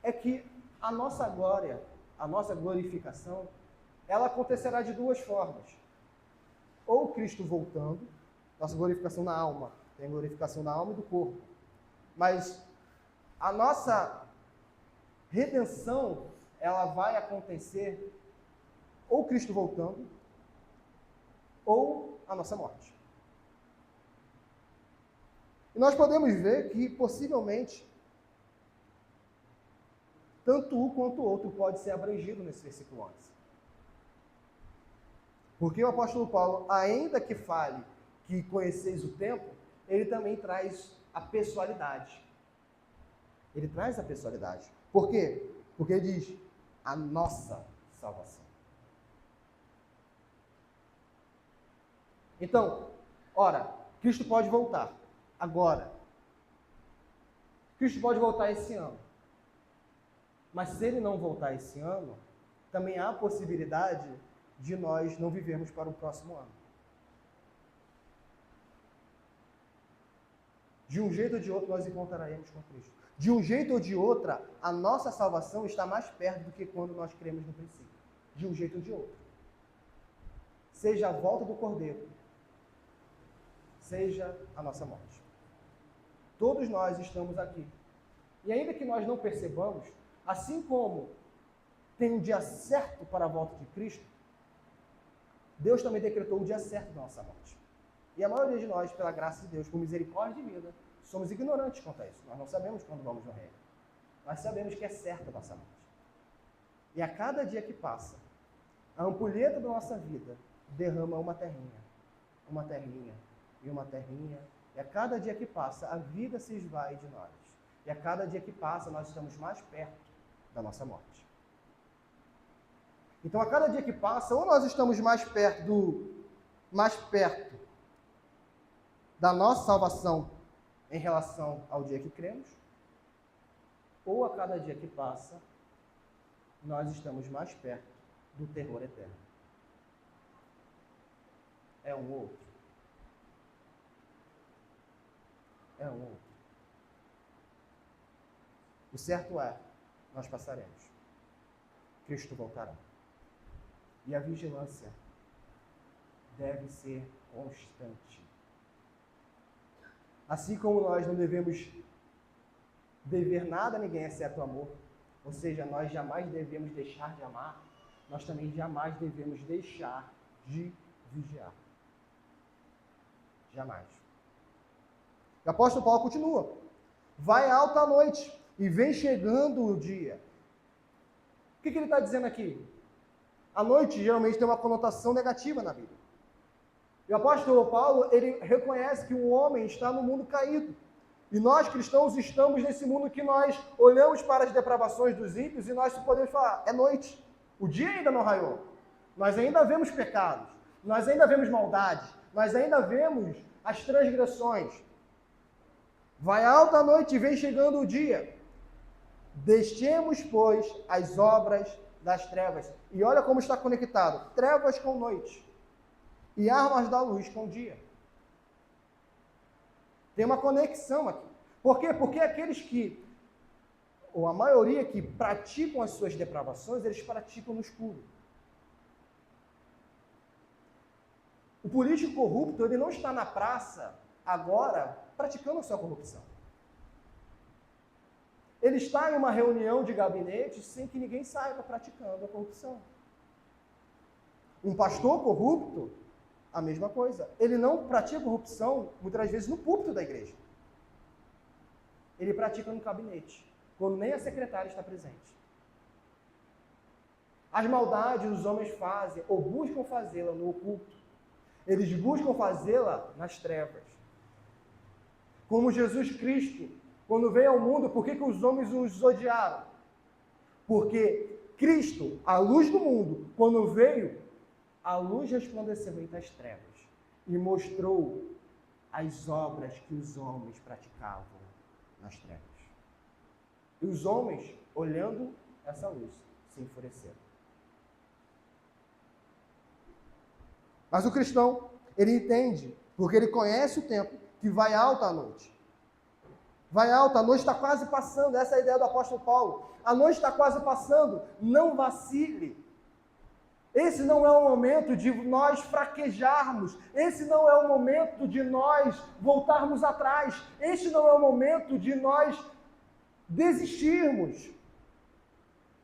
é que a nossa glória, a nossa glorificação, ela acontecerá de duas formas. Ou Cristo voltando, nossa glorificação na alma, tem glorificação na alma e do corpo. Mas a nossa redenção, ela vai acontecer ou Cristo voltando, ou a nossa morte. E nós podemos ver que, possivelmente, tanto um quanto o outro pode ser abrangido nesse versículo 11. Porque o apóstolo Paulo, ainda que fale que conheceis o tempo, ele também traz a pessoalidade. Ele traz a pessoalidade. Por quê? Porque ele diz a nossa salvação. Então, ora, Cristo pode voltar agora. Cristo pode voltar esse ano. Mas se ele não voltar esse ano, também há a possibilidade de nós não vivermos para o próximo ano. De um jeito ou de outro, nós encontraremos com Cristo. De um jeito ou de outra, a nossa salvação está mais perto do que quando nós cremos no princípio. De um jeito ou de outro. Seja a volta do Cordeiro, seja a nossa morte. Todos nós estamos aqui. E ainda que nós não percebamos, assim como tem um dia certo para a volta de Cristo, Deus também decretou o dia certo da nossa morte. E a maioria de nós, pela graça de Deus, por misericórdia divina, somos ignorantes quanto a isso. Nós não sabemos quando vamos morrer. Nós sabemos que é certa a nossa morte. E a cada dia que passa, a ampulheta da nossa vida derrama uma terrinha e uma terrinha. E a cada dia que passa, a vida se esvai de nós. E a cada dia que passa, nós estamos mais perto da nossa morte. Então, a cada dia que passa, ou nós estamos mais perto da nossa salvação em relação ao dia que cremos, ou a cada dia que passa, nós estamos mais perto do terror eterno. É um ou outro. É um ou outro. O certo é, nós passaremos. Cristo voltará. E a vigilância deve ser constante. Assim como nós não devemos dever nada a ninguém exceto o amor, ou seja, nós jamais devemos deixar de amar, nós também jamais devemos deixar de vigiar. Jamais. O apóstolo Paulo continua. Vai alta a noite e vem chegando o dia. O que ele está dizendo aqui? A noite geralmente tem uma conotação negativa na Bíblia. E o apóstolo Paulo, ele reconhece que o homem está no mundo caído. E nós, cristãos, estamos nesse mundo que nós olhamos para as depravações dos ímpios e nós podemos falar, é noite. O dia ainda não raiou. Nós ainda vemos pecados. Nós ainda vemos maldades. Nós ainda vemos as transgressões. Vai alta a noite e vem chegando o dia. Deixemos, pois, as obras das trevas. E olha como está conectado. Trevas com noite. E armas da luz com dia. Tem uma conexão aqui. Por quê? Porque aqueles que, ou a maioria que praticam as suas depravações, eles praticam no escuro. O político corrupto, ele não está na praça agora praticando a sua corrupção. Ele está em uma reunião de gabinete sem que ninguém saiba praticando a corrupção. Um pastor corrupto, a mesma coisa. Ele não pratica corrupção, muitas vezes, no púlpito da igreja. Ele pratica no gabinete, quando nem a secretária está presente. As maldades os homens fazem, ou buscam fazê-la no oculto. Eles buscam fazê-la nas trevas. Como Jesus Cristo, quando veio ao mundo, por que os homens os odiaram? Porque Cristo, a luz do mundo, quando veio, a luz resplandeceu entre as trevas e mostrou as obras que os homens praticavam nas trevas. E os homens, olhando essa luz, se enfureceram. Mas o cristão, ele entende, porque ele conhece o tempo, que vai alta a noite. Vai alta, a noite está quase passando, essa é a ideia do apóstolo Paulo. A noite está quase passando, não vacile. Esse não é o momento de nós fraquejarmos, esse não é o momento de nós voltarmos atrás, esse não é o momento de nós desistirmos.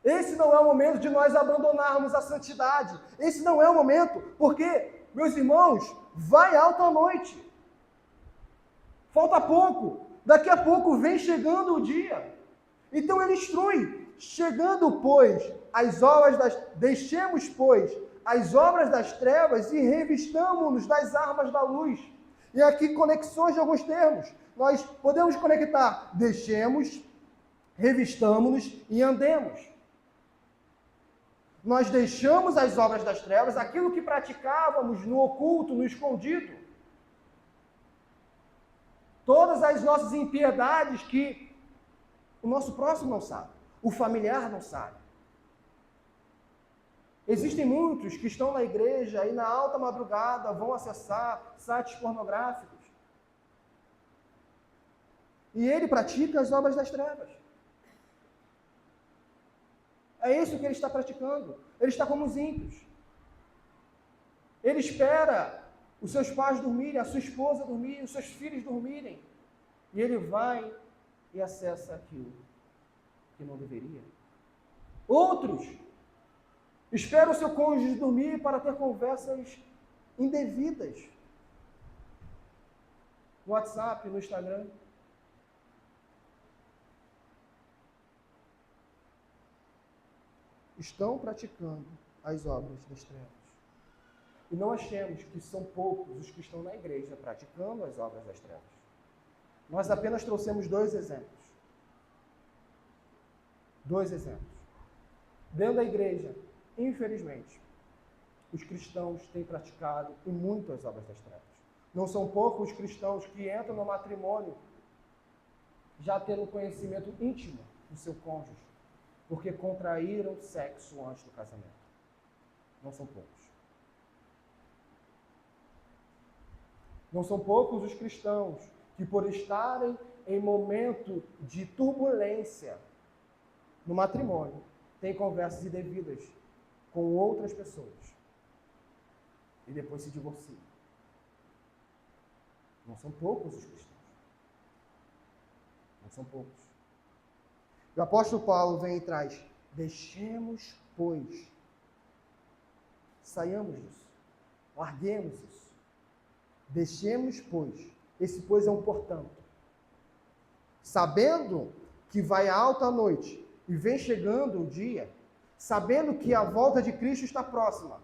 Esse não é o momento de nós abandonarmos a santidade. Esse não é o momento, porque, meus irmãos, vai alta a noite. Falta pouco. Daqui a pouco vem chegando o dia. Então ele instrui. Chegando, pois, as obras deixemos, pois, as obras das trevas e revistamo-nos das armas da luz. E aqui conexões de alguns termos. Nós podemos conectar, deixemos, revistamo-nos e andemos. Nós deixamos as obras das trevas, aquilo que praticávamos no oculto, no escondido. Todas as nossas impiedades que o nosso próximo não sabe, o familiar não sabe. Existem muitos que estão na igreja e na alta madrugada vão acessar sites pornográficos. E ele pratica as obras das trevas. É isso que ele está praticando. Ele está como os ímpios. Ele espera os seus pais dormirem, a sua esposa dormir, os seus filhos dormirem. E ele vai e acessa aquilo que não deveria. Outros esperam o seu cônjuge dormir para ter conversas indevidas. No WhatsApp, no Instagram. Estão praticando as obras das trevas. E não achemos que são poucos os que estão na igreja praticando as obras das trevas. Nós apenas trouxemos 2 exemplos. 2 exemplos. Dentro da igreja, infelizmente, os cristãos têm praticado em muitas obras das trevas. Não são poucos os cristãos que entram no matrimônio já tendo conhecimento íntimo do seu cônjuge, porque contraíram sexo antes do casamento. Não são poucos. Não são poucos os cristãos que, por estarem em momento de turbulência no matrimônio, têm conversas indevidas com outras pessoas e depois se divorciam. Não são poucos os cristãos. Não são poucos. O apóstolo Paulo vem e traz: deixemos, pois, saiamos disso, larguemos isso. Deixemos, pois, esse pois é um portanto. Sabendo que vai alta a noite e vem chegando o dia, sabendo que a volta de Cristo está próxima,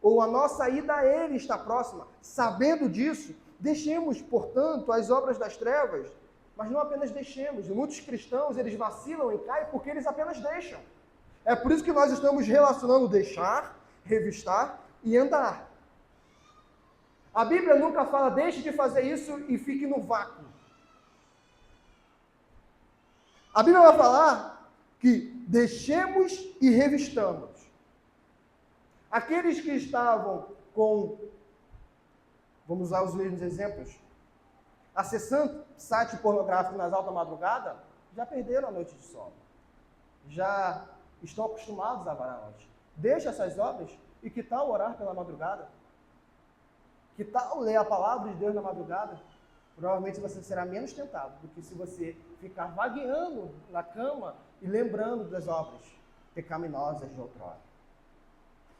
ou a nossa ida a Ele está próxima, sabendo disso, deixemos, portanto, as obras das trevas, mas não apenas deixemos. Muitos cristãos, eles vacilam e caem porque eles apenas deixam. É por isso que nós estamos relacionando deixar, revistar e andar. A Bíblia nunca fala, deixe de fazer isso e fique no vácuo. A Bíblia vai falar que deixemos e revistamos. Aqueles que estavam vamos usar os mesmos exemplos, acessando site pornográfico nas altas madrugadas, já perderam a noite de sono. Já estão acostumados a varar a noite. Deixa essas obras e que tal orar pela madrugada? Que tal ler a palavra de Deus na madrugada? Provavelmente você será menos tentado do que se você ficar vagueando na cama e lembrando das obras pecaminosas de outrora.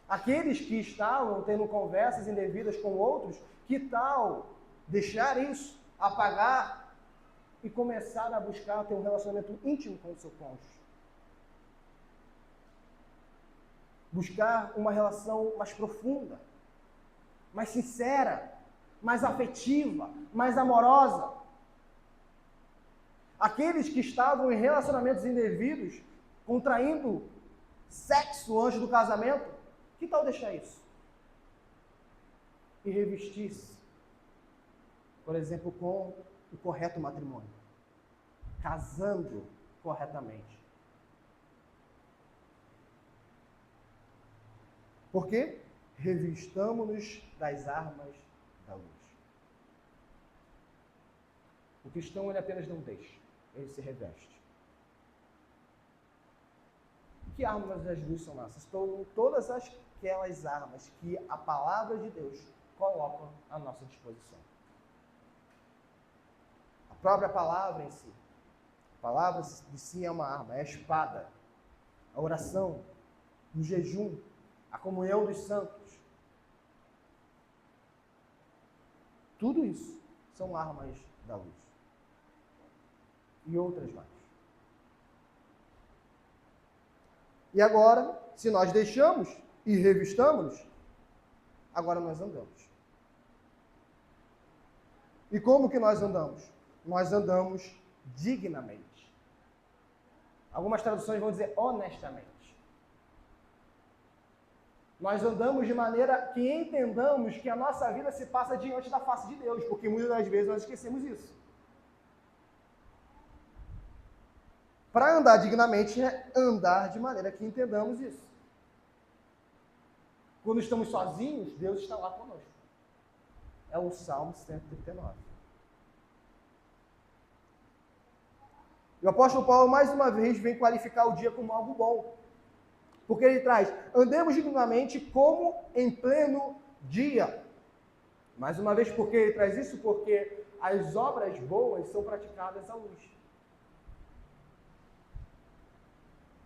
Aqueles que estavam tendo conversas indevidas com outros, que tal deixar isso, apagar e começar a buscar ter um relacionamento íntimo com o seu cônjuge? Buscar uma relação mais profunda, mais sincera, mais afetiva, mais amorosa. Aqueles que estavam em relacionamentos indevidos, contraindo sexo antes do casamento, que tal deixar isso? E revestir-se, por exemplo, com o correto matrimônio, casando corretamente. Por quê? Revistamo-nos das armas da luz. O cristão, ele apenas não deixa, ele se reveste. Que armas das luzes são essas? Todas aquelas armas que a palavra de Deus coloca à nossa disposição. A própria palavra em si. A palavra de si é uma arma, é a espada, a oração, o jejum, a comunhão dos santos. Tudo isso são armas da luz. E outras mais. E agora, se nós deixamos e revistamos, agora nós andamos. E como que nós andamos? Nós andamos dignamente. Algumas traduções vão dizer honestamente. Nós andamos de maneira que entendamos que a nossa vida se passa diante da face de Deus, porque muitas das vezes nós esquecemos isso. Para andar dignamente é andar de maneira que entendamos isso. Quando estamos sozinhos, Deus está lá conosco. É o Salmo 139. E o apóstolo Paulo, mais uma vez, vem qualificar o dia como algo bom. Porque ele traz, andemos dignamente como em pleno dia. Mais uma vez, por que ele traz isso? Porque as obras boas são praticadas à luz.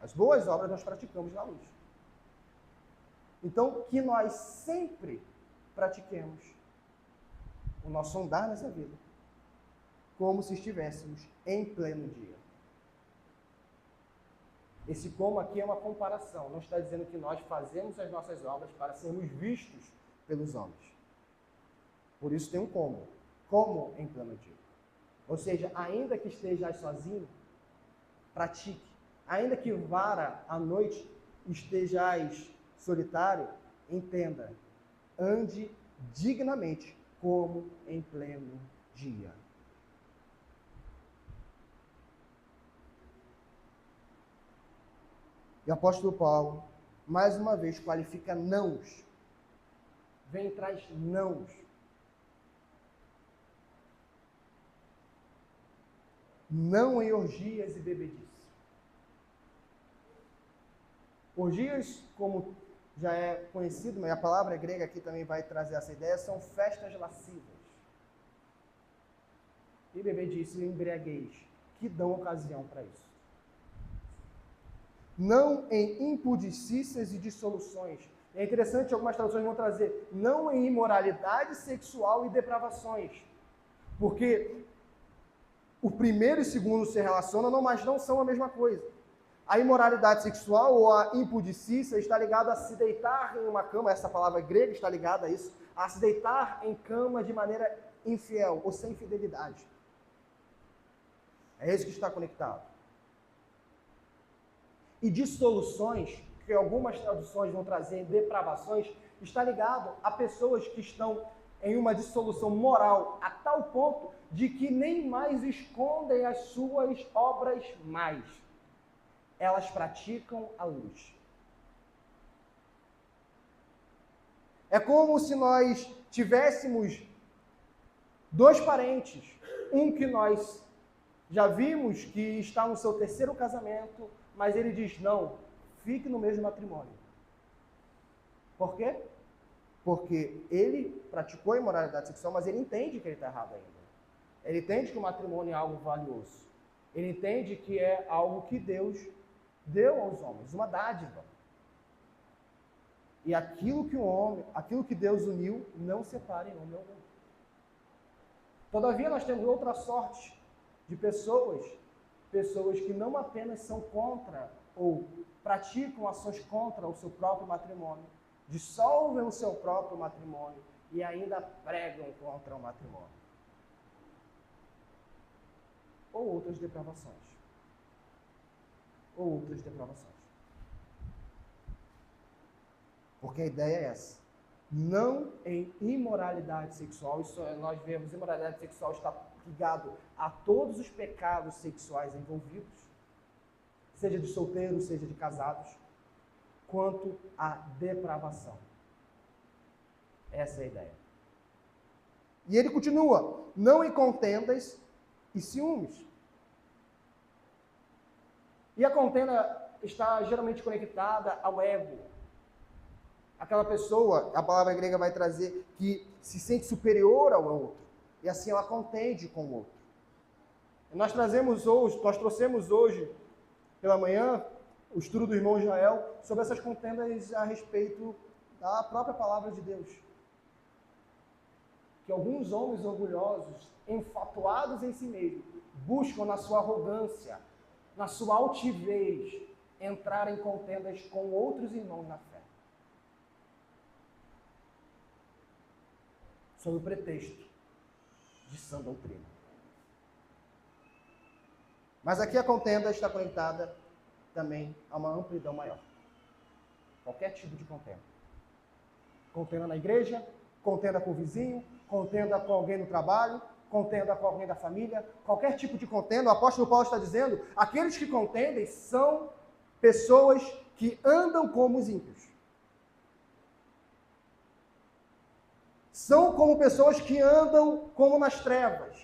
As boas obras nós praticamos na luz. Então, que nós sempre pratiquemos o nosso andar nessa vida, como se estivéssemos em pleno dia. Esse como aqui é uma comparação, não está dizendo que nós fazemos as nossas obras para sermos vistos pelos homens. Por isso tem um como em pleno dia. Ou seja, ainda que estejais sozinho, pratique. Ainda que vara à noite, estejais solitário, entenda, ande dignamente, como em pleno dia. E o apóstolo Paulo, mais uma vez, qualifica nãos. Vem e traz nãos. Não em orgias e bebedice. Orgias, como já é conhecido, mas a palavra grega aqui também vai trazer essa ideia, são festas lascivas. E bebedice e embriaguez, que dão ocasião para isso. Não em impudicícias e dissoluções. É interessante, algumas traduções vão trazer, não em imoralidade sexual e depravações. Porque o primeiro e segundo se relacionam, mas não são a mesma coisa. A imoralidade sexual ou a impudicícia está ligada a se deitar em uma cama, essa palavra grega está ligada a isso, a se deitar em cama de maneira infiel ou sem fidelidade. É isso que está conectado. E dissoluções, que algumas traduções vão trazer depravações, está ligado a pessoas que estão em uma dissolução moral a tal ponto de que nem mais escondem as suas obras mais. Elas praticam a luz. É como se nós tivéssemos dois parentes, um que nós já vimos que está no seu terceiro casamento, mas ele diz, não, fique no mesmo matrimônio. Por quê? Porque ele praticou a imoralidade sexual, mas ele entende que ele está errado ainda. Ele entende que o matrimônio é algo valioso. Ele entende que é algo que Deus deu aos homens, uma dádiva. E aquilo que Deus uniu, não separa em homem algum. Todavia, nós temos outra sorte de pessoas que não apenas são contra ou praticam ações contra o seu próprio matrimônio, dissolvem o seu próprio matrimônio e ainda pregam contra o matrimônio. Ou outras depravações. Porque a ideia é essa. Não em imoralidade sexual. Isso nós vemos, imoralidade sexual está ligado a todos os pecados sexuais envolvidos, seja de solteiros, seja de casados, quanto à depravação. Essa é a ideia. E ele continua, não em contendas e ciúmes. E a contenda está geralmente conectada ao ego. Aquela pessoa, a palavra grega vai trazer, que se sente superior ao outro. E assim ela contende com o outro. E nós trouxemos hoje, pela manhã, o estudo do irmão Israel sobre essas contendas a respeito da própria palavra de Deus. Que alguns homens orgulhosos, enfatuados em si mesmos, buscam na sua arrogância, na sua altivez, entrar em contendas com outros irmãos na fé. Sob o pretexto de sã doutrina. Mas aqui a contenda está conectada também a uma amplidão maior. Qualquer tipo de contenda. Contenda na igreja, contenda com o vizinho, contenda com alguém no trabalho, contenda com alguém da família, qualquer tipo de contenda. O apóstolo Paulo está dizendo, aqueles que contendem são pessoas que andam como os ímpios. São como pessoas que andam como nas trevas.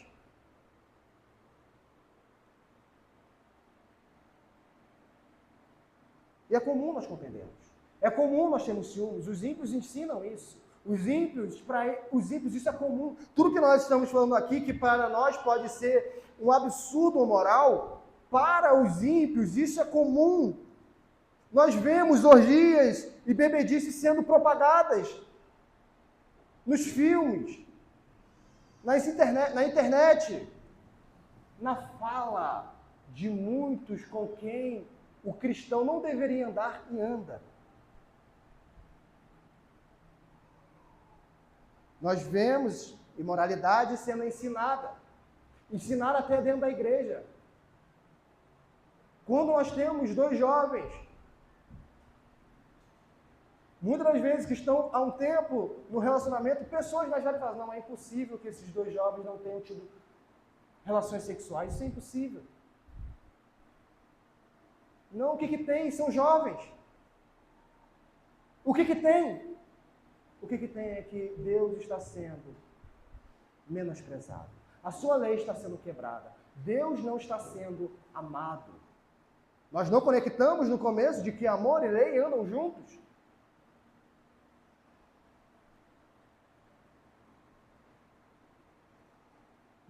E é comum nós contendermos. É comum nós termos ciúmes. Os ímpios ensinam isso. Os ímpios, isso é comum. Tudo que nós estamos falando aqui, que para nós pode ser um absurdo moral, para os ímpios isso é comum. Nós vemos orgias e bebedices sendo propagadas nos filmes, na internet, na fala de muitos com quem o cristão não deveria andar e anda. Nós vemos imoralidade sendo ensinada até dentro da igreja. Quando nós temos dois jovens Muitas das vezes que estão há um tempo no relacionamento, pessoas mais velhas falam, não, é impossível que esses dois jovens não tenham tido relações sexuais, isso é impossível. Não, o que tem? São jovens. O que tem? O que tem é que Deus está sendo menosprezado. A sua lei está sendo quebrada. Deus não está sendo amado. Nós não conectamos no começo de que amor e lei andam juntos.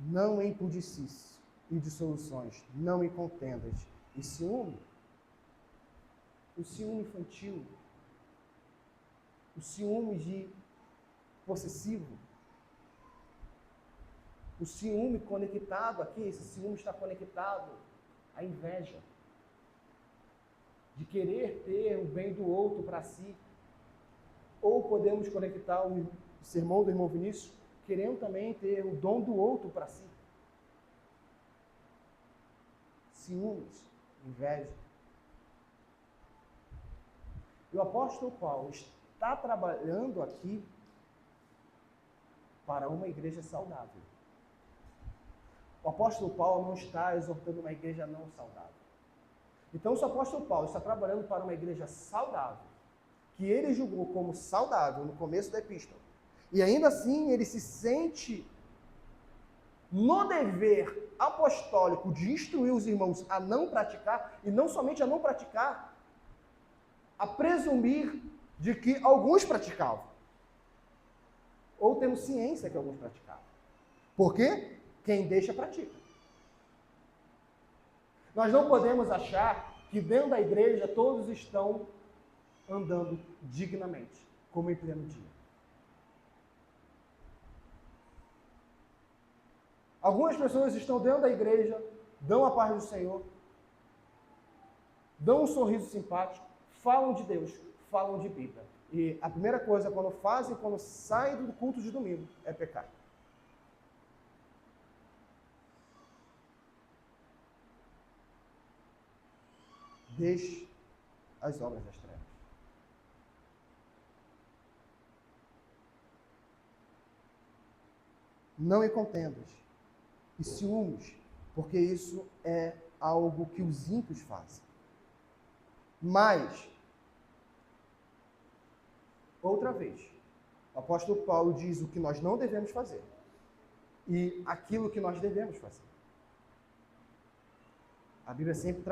Não em impudicice e dissoluções, não em contendas e ciúme. O ciúme infantil, o ciúme de possessivo, o ciúme conectado aqui, esse ciúme está conectado à inveja, de querer ter o bem do outro para si. Ou podemos conectar o sermão do irmão Vinícius, querendo também ter o dom do outro para si. Ciúmes, inveja. E o apóstolo Paulo está trabalhando aqui para uma igreja saudável. O apóstolo Paulo não está exortando uma igreja não saudável. Então, se o apóstolo Paulo está trabalhando para uma igreja saudável, que ele julgou como saudável no começo da epístola, e ainda assim ele se sente no dever apostólico de instruir os irmãos a não praticar, e não somente a não praticar, a presumir de que alguns praticavam. Ou temos ciência que alguns praticavam. Por quê? Quem deixa, pratica. Nós não podemos achar que dentro da igreja todos estão andando dignamente, como em pleno dia. Algumas pessoas estão dentro da igreja, dão a paz do Senhor, dão um sorriso simpático, falam de Deus, falam de Bíblia. E a primeira coisa, quando saem do culto de domingo, é pecar. Deixe as obras das trevas. Não em contendas e ciúmes, porque isso é algo que os ímpios fazem. Mas, outra vez, o apóstolo Paulo diz o que nós não devemos fazer e aquilo que nós devemos fazer. A Bíblia sempre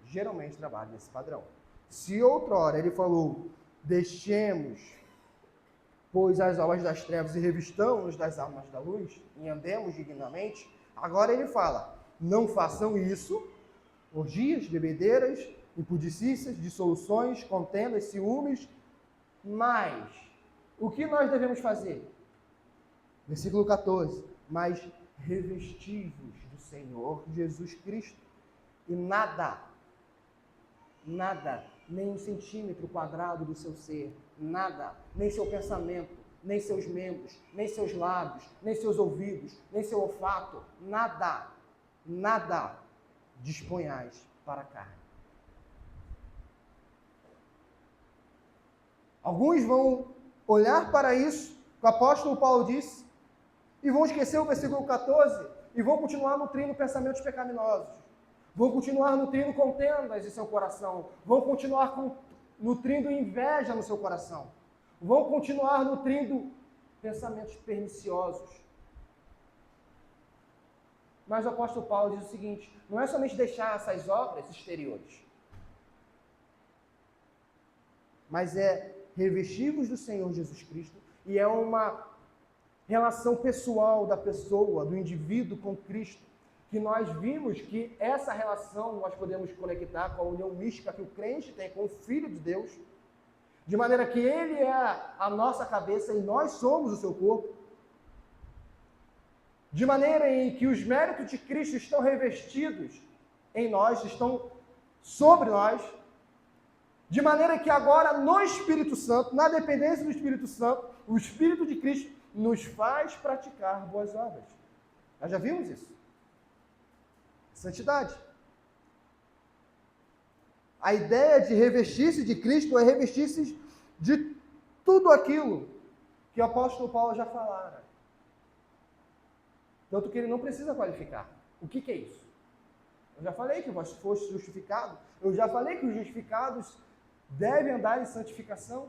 geralmente trabalha nesse padrão. Se outrora ele falou, deixemos, pois as obras das trevas e revistamos das armas da luz, e andemos dignamente, agora ele fala, não façam isso, orgias, bebedeiras, impudicícias, dissoluções, contendas, ciúmes, mas o que nós devemos fazer? Versículo 14, mas revestivos do Senhor Jesus Cristo, e nada, nem um centímetro quadrado do seu ser, nada, nem seu pensamento, nem seus membros, nem seus lábios, nem seus ouvidos, nem seu olfato, nada disponhais para a carne. Alguns vão olhar para isso, que o apóstolo Paulo disse, e vão esquecer o versículo 14, e vão continuar nutrindo pensamentos pecaminosos. Vão continuar nutrindo contendas em seu coração. Vão continuar nutrindo inveja no seu coração. Vão continuar nutrindo pensamentos perniciosos. Mas o apóstolo Paulo diz o seguinte, não é somente deixar essas obras exteriores, mas é revestivos do Senhor Jesus Cristo, e é uma relação pessoal da pessoa, do indivíduo com Cristo, que nós vimos que essa relação nós podemos conectar com a união mística que o crente tem com o Filho de Deus, de maneira que ele é a nossa cabeça e nós somos o seu corpo, de maneira em que os méritos de Cristo estão revestidos em nós, estão sobre nós, de maneira que agora no Espírito Santo, na dependência do Espírito Santo, o Espírito de Cristo nos faz praticar boas obras. Nós já vimos isso. Santidade. A ideia de revestir-se de Cristo é revestir-se de tudo aquilo que o apóstolo Paulo já falara. Tanto que ele não precisa qualificar. O que é isso? Eu já falei que vós foste justificado. Eu já falei que os justificados devem andar em santificação.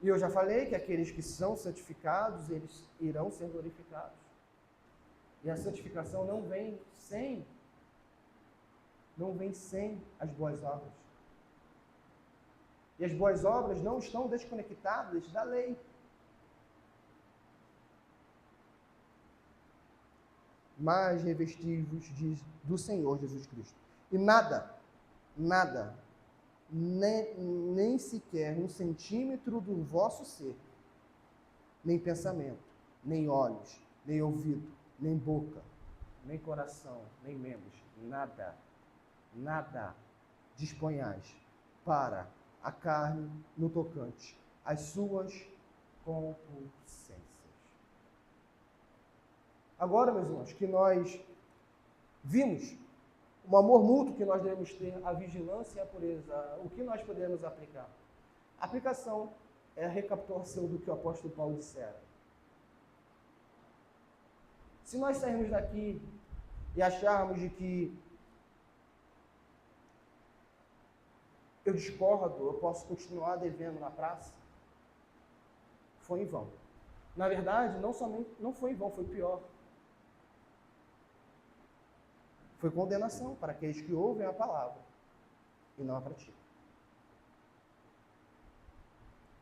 E eu já falei que aqueles que são santificados, eles irão ser glorificados. E a santificação não vem sem as boas obras. E as boas obras não estão desconectadas da lei. Mas revestivos do Senhor Jesus Cristo. E nada, nem sequer 1 centímetro do vosso ser, nem pensamento, nem olhos, nem ouvido, nem boca, nem coração, nem membros, nada disponhais para a carne no tocante às suas concupiscências. Agora, meus irmãos, que nós vimos o amor mútuo que nós devemos ter, a vigilância e a pureza, o que nós podemos aplicar? A aplicação é a recapitulação do que o apóstolo Paulo dissera. Se nós sairmos daqui e acharmos de que eu discordo, eu posso continuar devendo na praça, foi em vão. Na verdade, não foi em vão, foi pior. Foi condenação para aqueles que ouvem a palavra e não a praticam.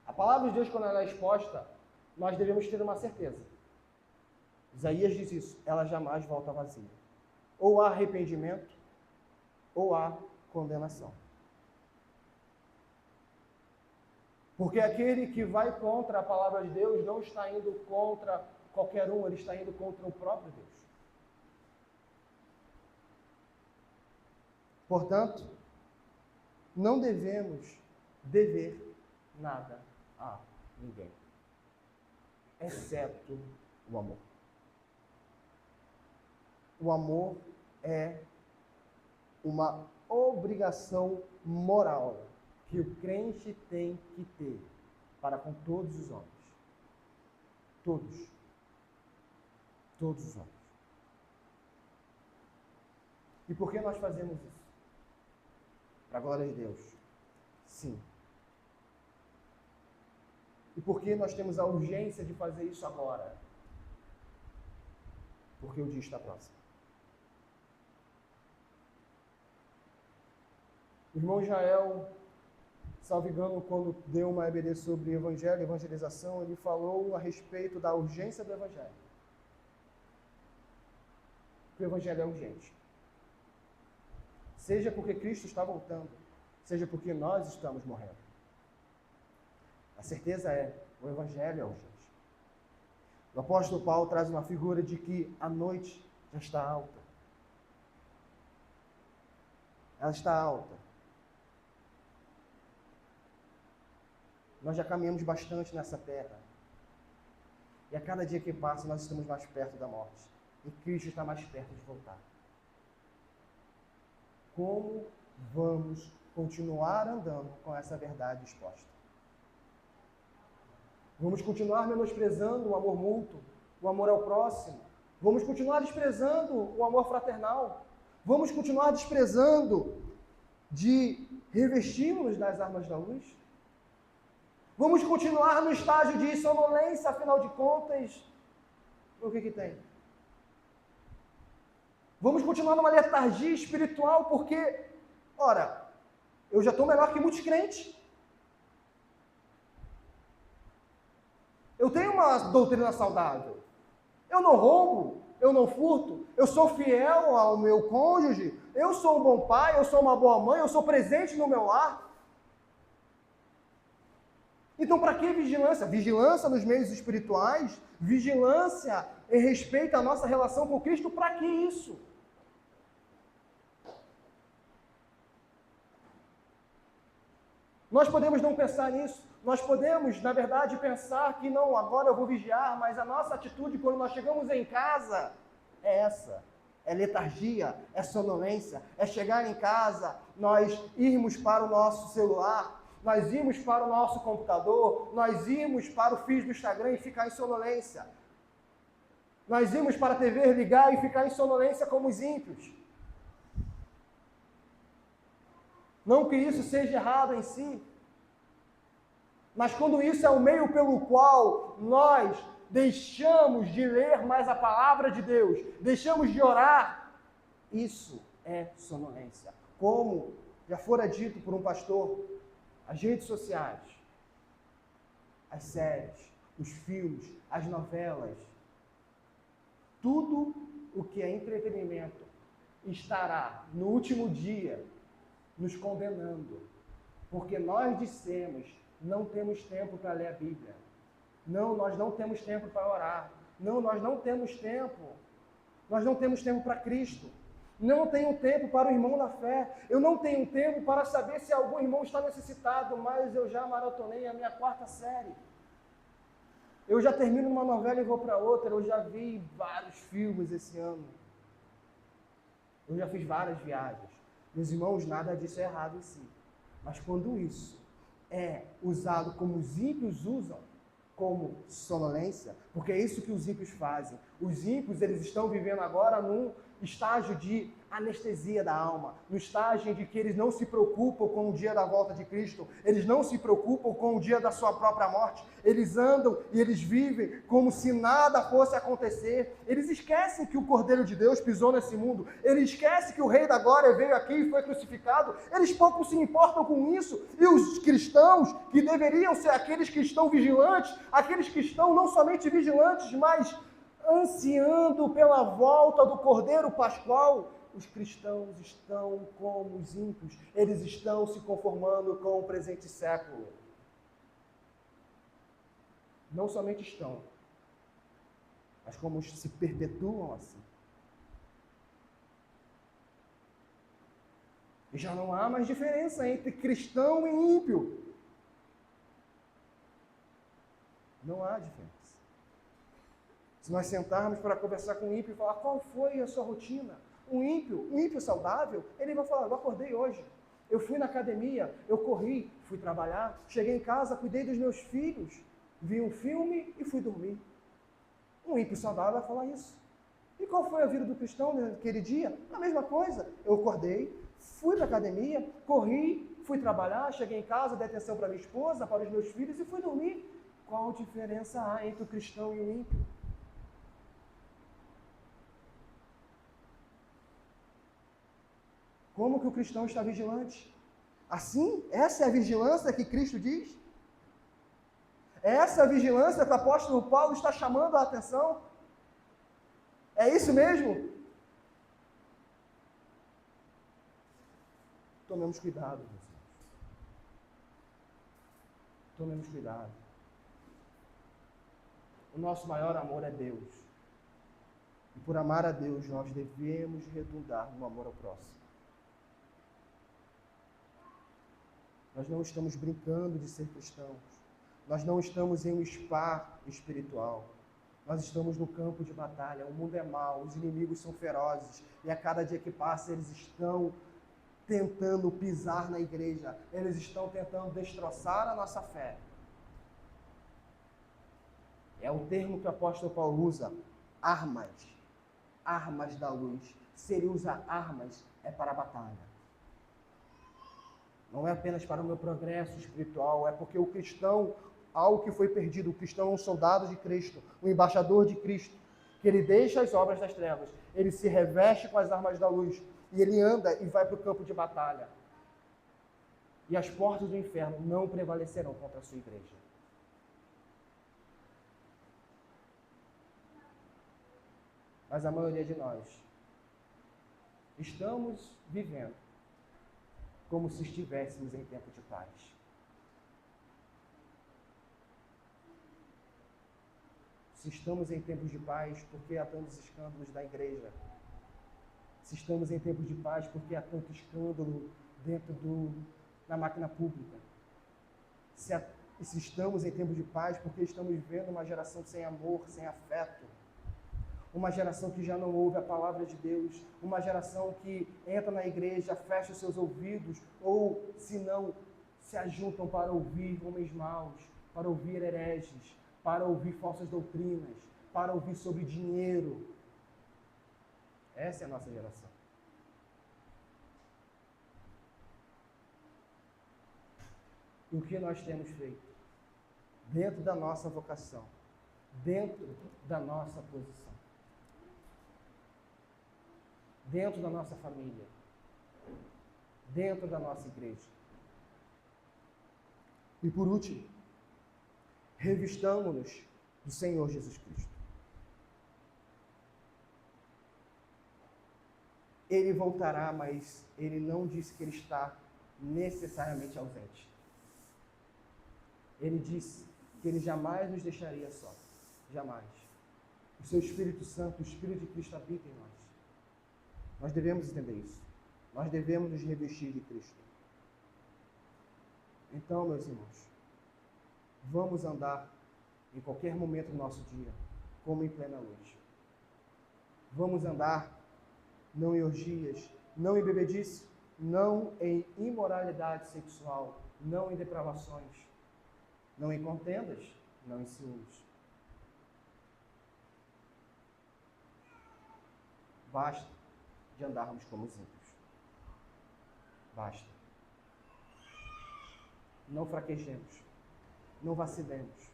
A palavra de Deus, quando ela é exposta, nós devemos ter uma certeza. Isaías diz isso, ela jamais volta vazia. Ou há arrependimento, ou há condenação. Porque aquele que vai contra a palavra de Deus não está indo contra qualquer um, ele está indo contra o próprio Deus. Portanto, não devemos dever nada a ninguém, exceto o amor. O amor é uma obrigação moral que o crente tem que ter para com todos os homens. Todos. Todos os homens. E por que nós fazemos isso? Para a glória de Deus. Sim. E por que nós temos a urgência de fazer isso agora? Porque o dia está próximo. O irmão Israel, salvo engano, quando deu uma EBD sobre evangelho, evangelização, ele falou a respeito da urgência do evangelho. Porque o evangelho é urgente. Seja porque Cristo está voltando, seja porque nós estamos morrendo. A certeza é, o evangelho é urgente. O apóstolo Paulo traz uma figura de que a noite já está alta. Ela está alta. Nós já caminhamos bastante nessa terra. E a cada dia que passa, nós estamos mais perto da morte. E Cristo está mais perto de voltar. Como vamos continuar andando com essa verdade exposta? Vamos continuar menosprezando o amor mútuo, o amor ao próximo? Vamos continuar desprezando o amor fraternal? Vamos continuar desprezando de revestirmos das armas da luz? Vamos continuar no estágio de sonolência, afinal de contas, o que tem? Vamos continuar numa letargia espiritual porque, ora, eu já estou melhor que muitos crentes. Eu tenho uma doutrina saudável. Eu não roubo, eu não furto, eu sou fiel ao meu cônjuge, eu sou um bom pai, eu sou uma boa mãe, eu sou presente no meu lar. Então, para que vigilância? Vigilância nos meios espirituais, vigilância em respeito à nossa relação com Cristo, para que isso? Nós podemos não pensar nisso, nós podemos, na verdade, pensar que não, agora eu vou vigiar, mas a nossa atitude quando nós chegamos em casa é essa. É letargia, é sonolência, é chegar em casa, nós irmos para o nosso celular nós irmos para o nosso computador, nós irmos para o feed do Instagram e ficar em sonolência. Nós irmos para a TV ligar e ficar em sonolência como os ímpios. Não que isso seja errado em si, mas quando isso é o meio pelo qual nós deixamos de ler mais a palavra de Deus, deixamos de orar, isso é sonolência. Como já fora dito por um pastor, as redes sociais, as séries, os filmes, as novelas, tudo o que é entretenimento estará no último dia nos condenando, porque nós dissemos, não temos tempo para ler a Bíblia. Não, nós não temos tempo para orar. Não, nós não temos tempo. Nós não temos tempo para Cristo. Não tenho tempo para o irmão na fé. Eu não tenho tempo para saber se algum irmão está necessitado, mas eu já maratonei a minha 4ª série. Eu já termino uma novela e vou para outra. Eu já vi vários filmes esse ano. Eu já fiz várias viagens. Meus irmãos, nada disso é errado em si. Mas quando isso é usado como os ímpios usam, como sonolência, porque é isso que os ímpios fazem. Os ímpios, eles estão vivendo agora num estágio de anestesia da alma, no estágio de que eles não se preocupam com o dia da volta de Cristo, eles não se preocupam com o dia da sua própria morte, eles andam e eles vivem como se nada fosse acontecer, eles esquecem que o Cordeiro de Deus pisou nesse mundo, eles esquecem que o Rei da Glória veio aqui e foi crucificado, eles pouco se importam com isso, e os cristãos, que deveriam ser aqueles que estão vigilantes, aqueles que estão não somente vigilantes, mas ansiando pela volta do Cordeiro Pascual, os cristãos estão como os ímpios, eles estão se conformando com o presente século. Não somente estão, mas como se perpetuam assim. E já não há mais diferença entre cristão e ímpio. Não há diferença. Se nós sentarmos para conversar com o ímpio e falar qual foi a sua rotina, um ímpio saudável, ele vai falar, eu acordei hoje, eu fui na academia, eu corri, fui trabalhar, cheguei em casa, cuidei dos meus filhos, vi um filme e fui dormir. Um ímpio saudável vai falar isso. E qual foi a vida do cristão naquele dia? A mesma coisa, eu acordei, fui para a academia, corri, fui trabalhar, cheguei em casa, dei atenção para minha esposa, para os meus filhos e fui dormir. Qual diferença há entre o cristão e o ímpio? Como que o cristão está vigilante? Assim, essa é a vigilância que Cristo diz? Essa é a vigilância que o apóstolo Paulo está chamando a atenção? É isso mesmo? Tomemos cuidado, meus irmãos. Tomemos cuidado. O nosso maior amor é Deus. E por amar a Deus, nós devemos redundar no amor ao próximo. Nós não estamos brincando de ser cristãos. Nós não estamos em um spa espiritual. Nós estamos no campo de batalha. O mundo é mau, os inimigos são ferozes. E a cada dia que passa, eles estão tentando pisar na igreja. Eles estão tentando destroçar a nossa fé. É o termo que o apóstolo Paulo usa. Armas. Armas da luz. Se ele usa armas, é para a batalha. Não é apenas para o meu progresso espiritual, é porque o cristão, algo que foi perdido, o cristão é um soldado de Cristo, um embaixador de Cristo, que ele deixa as obras das trevas, ele se reveste com as armas da luz, e ele anda e vai para o campo de batalha. E as portas do inferno não prevalecerão contra a sua igreja. Mas a maioria de nós estamos vivendo como se estivéssemos em tempo de paz. Se estamos em tempos de paz, por que há tantos escândalos da igreja? Se estamos em tempos de paz, por que há tanto escândalo dentro da máquina pública? Se estamos em tempos de paz, por que estamos vivendo uma geração sem amor, sem afeto? Uma geração que já não ouve a palavra de Deus, uma geração que entra na igreja, fecha os seus ouvidos, ou se não, se ajuntam para ouvir homens maus, para ouvir hereges, para ouvir falsas doutrinas, para ouvir sobre dinheiro. Essa é a nossa geração. E o que nós temos feito? Dentro da nossa vocação, dentro da nossa posição, dentro da nossa família, dentro da nossa igreja. E por último, revistamo-nos do Senhor Jesus Cristo. Ele voltará, mas ele não disse que ele está necessariamente ausente. Ele disse que ele jamais nos deixaria só. Jamais. O seu Espírito Santo, o Espírito de Cristo habita em nós. Nós devemos entender isso. Nós devemos nos revestir de Cristo. Então, meus irmãos, vamos andar em qualquer momento do nosso dia, como em plena luz. Vamos andar não em orgias, não em bebedice, não em imoralidade sexual, não em depravações, não em contendas, não em ciúmes. Basta de andarmos como os ímpios. Basta. Não fraquejemos, não vacilemos,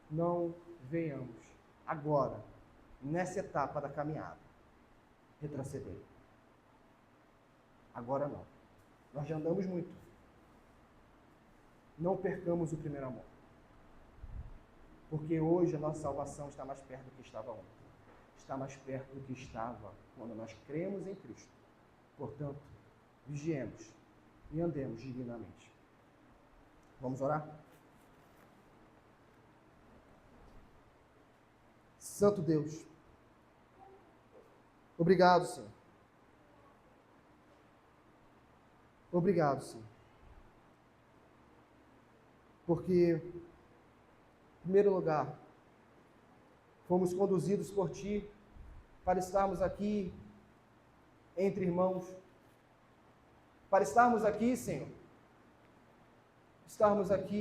não venhamos agora, nessa etapa da caminhada, retroceder. Agora não. Nós já andamos muito. Não percamos o primeiro amor. Porque hoje a nossa salvação está mais perto do que estava ontem. Está mais perto do que estava quando nós cremos em Cristo. Portanto, vigiemos e andemos dignamente. Vamos orar? Santo Deus, obrigado, Senhor. Obrigado, Senhor. Porque, em primeiro lugar, fomos conduzidos por Ti para estarmos aqui entre irmãos, para estarmos aqui, Senhor, estarmos aqui